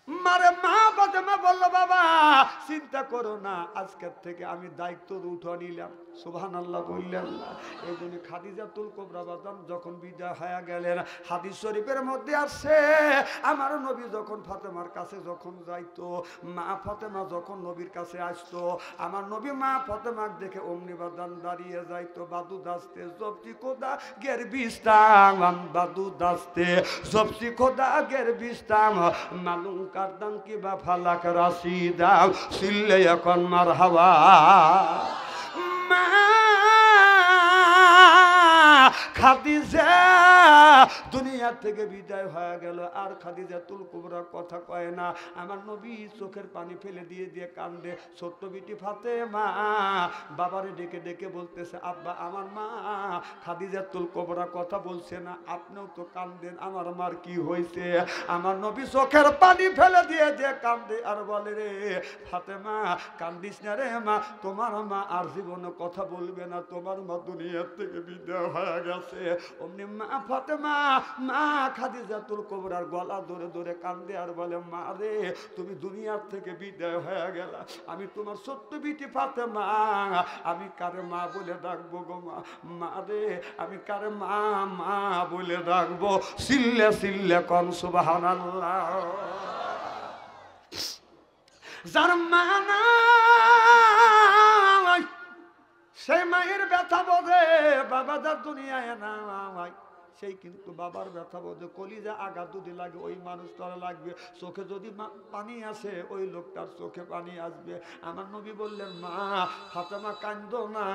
মারে মা ফাতেমা বলল, বাবা চিন্তা করো না, আজকের থেকে আমি দায়িত্ব উঠা নিলাম। সুবহানাল্লাহ বললেন না? এই জন্য খাদিজাতুল কুবরা বাজান যখন বিদায় হয়ে গেলেন, হাদিস শরীফের মধ্যে আসছে, আমার নবী যখন ফাতেমার কাছে যখন যাইতো, মা ফাতেমা যখন নবীর কাছে আসতো, আমার নবী মা ফাতেমাক দেখে অমনি বাজান দাঁড়িয়ে যাইতো, বাদু দাস্তে জবতি খোদা গের বিস্তাম, বাদু দাস্তে জবতি খোদা গের বিস্তাম, মালুম কারদান কি বা ফালাক রাশিদাম, সিল্লে এখন মার হাওয়া। খাদিজা দুনিয়া থেকে বিদায় হয়ে গেল, আর খাদিজাতুল কুবরা কথা কয় না। আমার নবী চোখের পানি ফেলে দিয়ে দিয়ে কান্দে। ছোট্ট বিটি ফাতেমা বাবারে ডেকে ডেকে বলতেছে, আব্বা আমার মা খাদিজাতুল কুবরা কথা বলছে না, আপনিও তো কান্দেন, আমার মার কি হয়েছে? আমার নবী চোখের পানি ফেলে দিয়ে দিয়ে কান্দে আর বলে, রে ফাতেমা কান্দিস না রে মা, তোমার মা আর জীবনে কথা বলবে না, তোমার মা দুনিয়ার থেকে বিদায় হয়ে গেছে। অমনি মা ফাতেমা মা খাদিজাতুল কুবরার গলা ধরে ধরে কান্দে আর বলে, মা রে তুমি দুনিয়ার থেকে বিদায় হয়ে গেলা, আমি তোমার ছোট্ট বিটি ফাতেমা, আমি কারে মা বলে ডাকবো গো মা? মা রে আমি কারে মা মা বলে ডাকবো? সিল্লে সিল্লে কোন সুবহানাল্লাহ। যার মা নাই সেই মায়ের ব্যথা বোঝে, বাবা যার দুনিয়ায় নাই সেই কিন্তু বাবার ব্যথা বোঝে। কলিজা আঘাত যদি লাগে ওই মানুষটার লাগবে, চোখে যদি পানি আসে ওই লোকটার চোখে পানি আসবে। আমার নবী বললেন, মা ফাতেমা কান্দো না,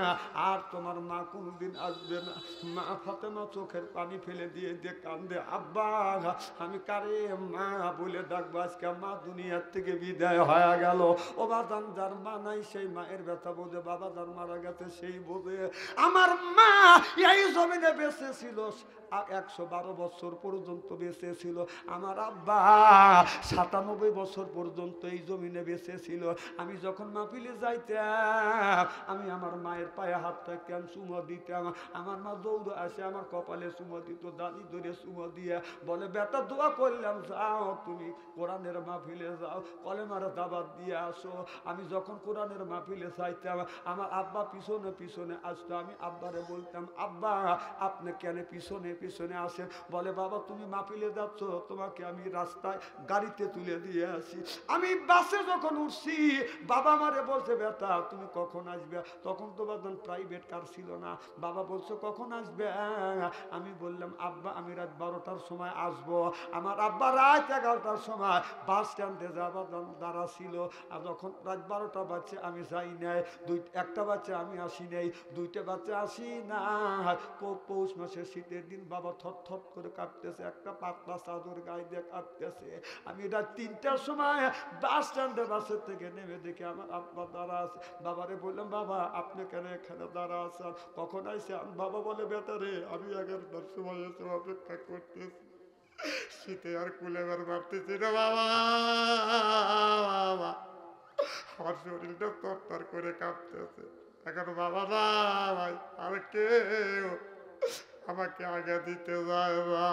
আর তোমার মা কোনদিন আসবে না। মা ফাতেমা চোখের পানি ফেলে দিয়ে দিয়ে কান্দে, আব্বা আমি কারে মা বলে ডাকবো? আজকে মা দুনিয়ার থেকে বিদায় হয়ে গেল। ও বাজান যার মা নাই সেই মায়ের ব্যথা বোঝে, বাবা যার মারা গেছে সেই বোঝে। আমার মা এই জমিনে বেঁচে ছিল 112 বছর পর্যন্ত বেঁচে ছিল। আমার আব্বা 97 বছর পর্যন্ত এই জমিনে বেঁচে ছিল। আমি যখন মাহফিলে যাইতাম, আমি আমার মায়ের পায়ে হাতটা কেন চুমো দিতাম, আমার মা দৌড়ে আসে আমার কপালে চুমো দিত, দাদি ধরে চুমো দিয়ে বলে, বেটা দোয়া করলাম, যাও তুমি কোরআনের মাহফিলে যাও, কলেমার দাবাত দিয়ে আসো। আমি যখন কোরআনের মাহফিলে যাইতাম, আমার আব্বা পিছনে পিছনে আসতো। আমি আব্বারে বলতাম, আব্বা আপনি কেন পিছনে পিছনে আসেন? বলে, বাবা তুমি মাহফিলে যাচ্ছ, তোমাকে আমি রাস্তায় গাড়িতে তুলে দিয়ে আসি। আমি বাসে যখন উঠছি, বাবা আমারে বলছে, বেটা তুমি কখন আসবে? তখন তো বাদন প্রাইভেট কার ছিল না। বাবা বলছে, কখন আসবে? আমি বললাম, আব্বা আমি রাত 12টার সময় আসবো। আমার আব্বা রাত 11টার সময় বাস স্ট্যান্ডে যাবার দাঁড়া ছিল। আর যখন রাত 12টা বাজছে আমি যাই নাই, একটা বাচ্চা আমি আসি নাই, 2টা বাচ্চা আসি না। পৌষ মাসের শীতের দিন বাবা থর থর করে কাঁপতেছে, একটা পাতলা চাদর গায়ে দিয়ে কাঁপতেছে। আমি রাত 3টার সময় বাস স্ট্যান্ডে বাসের থেকে নেমে দেখি আমার আব্বা দাঁড়া আছে। বাবারে বললাম, বাবা আপনি কেন এখানে দাঁড়া আছেন, কখন আইসেন? বাবা বলে, বেটা রে আমি 11টার সময় এসে অপেক্ষা করতেছি, শীতে আর কুলেবার ভাবতেছি না বাবা, আমার শরীরটা তরতর করে কাঁপতেছে। এখন বাবা না ভাই আর কেউ আমাকে আগে দিতে যাইবা।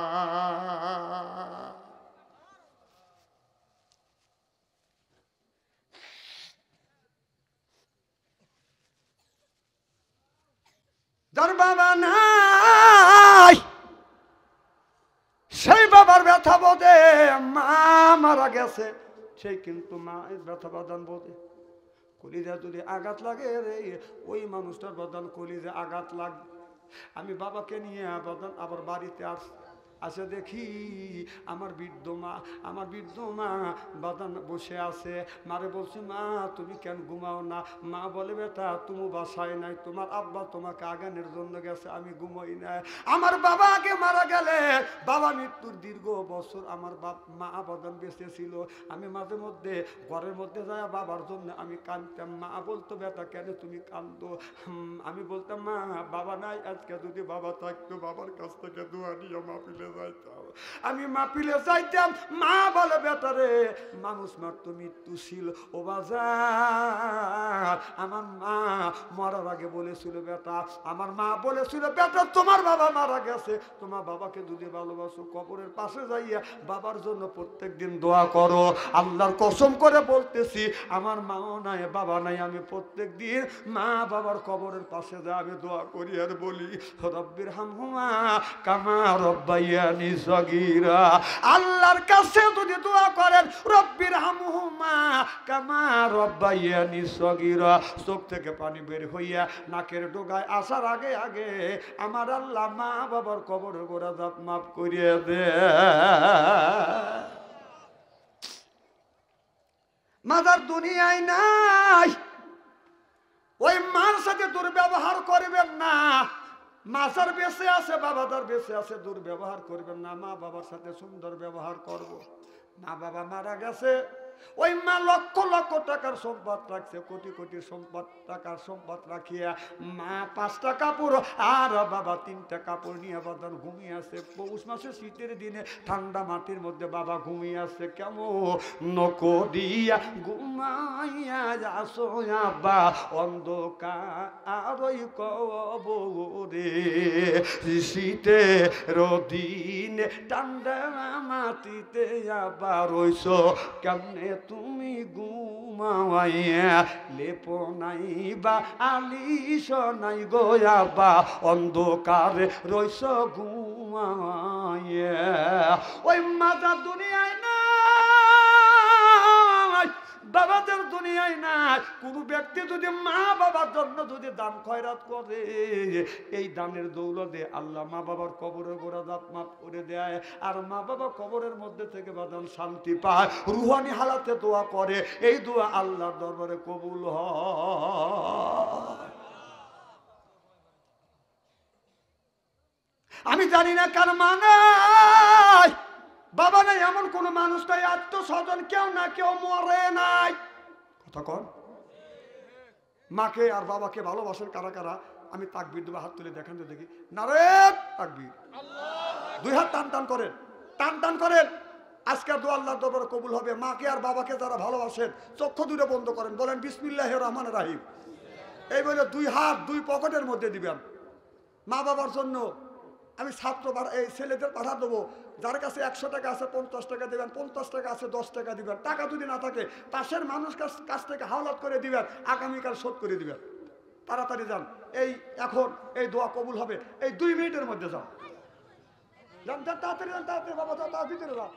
যার বাবা নাই সেই বাবার ব্যথা বোধে, মা মারা গেছে সেই কিন্তু মা ব্যথা বাদান বোধে। কলিজা যদি আঘাত লাগে রে, ওই মানুষটার বাদান কলিজা আঘাত লাগে। আমি বাবাকে নিয়ে বাদান আবার বাড়িতে আসে দেখি আমার বৃদ্ধ মা বাদান বসে আছে। মারে বলছি, মা তুমি কেন ঘুমাও না? মা বলে, বেটা তুমি বাসায় নাই, তোমার আব্বা তোমাকে আগানোর জন্য গেছে, আমি ঘুমাই না। আমার বাবা আগে মারা গেলে, বাবা মৃত্যুর দীর্ঘ বছর আমার মা বাদান বেঁচে ছিল। আমি মাঝে মধ্যে ঘরের মধ্যে যায় বাবার জন্য আমি কাঁদতাম। মা বলতো, বেটা কেন তুমি কাঁদো? আমি বলতাম, মা বাবা নাই, আজকে যদি বাবা থাকতো বাবার কাছ থেকে দোয়া নিয়ে মাহফিলে যাইতাম। আমি মাহফিলে যাইতাম, মা বলে, বেটা রে মানুষ মাত্র মৃত্যু ছিল। ও বাজার, আমার মা মরার আগে বলেছিল, বেটা আমার মা বলেছিল, বেটা তোমার বাবা মারা গেছে, তোমার বাবাকে যদি ভালোবাসো কবরের পাশে যাইয়া বাবার জন্য প্রত্যেক দিন দোয়া করো। আল্লাহর কসম করে বলতেছি, আমার মাও নাই বাবা নাই, আমি প্রত্যেক দিন মা বাবার কবরের পাশে যাই, আমি দোয়া করি আর বলি, রব্বির হামহুমা কামা রব্বায়ানি সগীরা। আল্লাহর কাছে যদি দোয়া করেন, রব্বির হামহুমা কামা রব্বায়ানি সগীরা, চোখ থেকে পানি বের হইয়া নাকের ডোগায় আসার আগে আগে আমার আল্লাহ মা বাবার কবরের গোড়া দাঁত মাফ করিয়ে দে। মাদার দুনিয়ায় নাই, ওই মার সাথে দুর্ব্যবহার করবেন না। মাজার বেঁচে আছে, বাবাদার বেঁচে আছে, দুর্ব্যবহার করবেন না। মা বাবার সাথে সুন্দর ব্যবহার করব। মা বাবা মারা গেছে, ওই মা লক্ষ লক্ষ টাকার সম্পদ রাখছে, কোটি কোটি সম্পদ টাকার সম্পদ রাখিয়া মা 5টা কাপড় আর বাবা 3টা কাপড় নিয়ে বাদান ঘুমিয়ে আছে। পৌষ মাসে শীতের দিনে ঠান্ডা মাটির মধ্যে বাবা ঘুমিয়ে আছে। কেমন নকরিয়া ঘুমাইয়া যাসো আব্বা অন্ধকার ওই কবরে, শীতে রদিনে ঠান্ডা মাটিতে আবার রইছ কেমনে তুমি ঘুমাইয়া, লেপ নাই বা আলিশ নাই গোয়া বা অন্ধকারে রইছ ঘুমাইয়া। ওই মাতা দুনিয়ায় নাই, বাবাদের দুনিয়ায় নাই। কোন ব্যক্তি যদি মা বাবার জন্য যদি দান খয়রাত করে, এই দানের দৌলতে আল্লাহ মা বাবার কবরের গোড়া দাঁত মাফ করে দেয়। আর মা বাবা কবরের মধ্যে থেকে বাদান শান্তি পায়, রুহানি হালাতে দোয়া করে, এই দোয়া আল্লাহর দরবারে কবুল হয়। আমি জানি না কার মা নাই বাবা নাই, এমন কোন মানুষ নাই, আত্মস্বজন কেউ না কেউ মরে নাই। কথা কন, মাকে আর বাবাকে ভালোবাসেন কারা কারা? আমি তাকবীর দেবো, হাত তুলে দেখান তো দেখি। নারে তাকবীর, 2 হাত টান টান করেন, টান টান করেন। আজকের দোয়া আল্লাহর দরবারে কবুল হবে। মাকে আর বাবাকে যারা ভালোবাসেন চক্ষু দুটো বন্ধ করেন, বলেন বিসমিল্লাহির রহমানির রহিম। এই বলে 2 হাত 2 পকেটের মধ্যে দিবেন। মা বাবার জন্য আমি ছাত্র এই ছেলেদের পাঠা দেবো, যার কাছে 100 টাকা আছে 50 টাকা দিবেন, 50 টাকা আছে 10 টাকা দিবেন। টাকা যদি না থাকে পাশের মানুষ কাছ থেকে হাওলাত করে দিবেন, আগামীকাল শোধ করে দিবেন। তাড়াতাড়ি যান, এই এখন এই দোয়া কবুল হবে, এই 2 মিনিটের মধ্যে যান, তাড়াতাড়ি যান, তাড়াতাড়ি বাবা, যাও, তার ভিতরে যাও।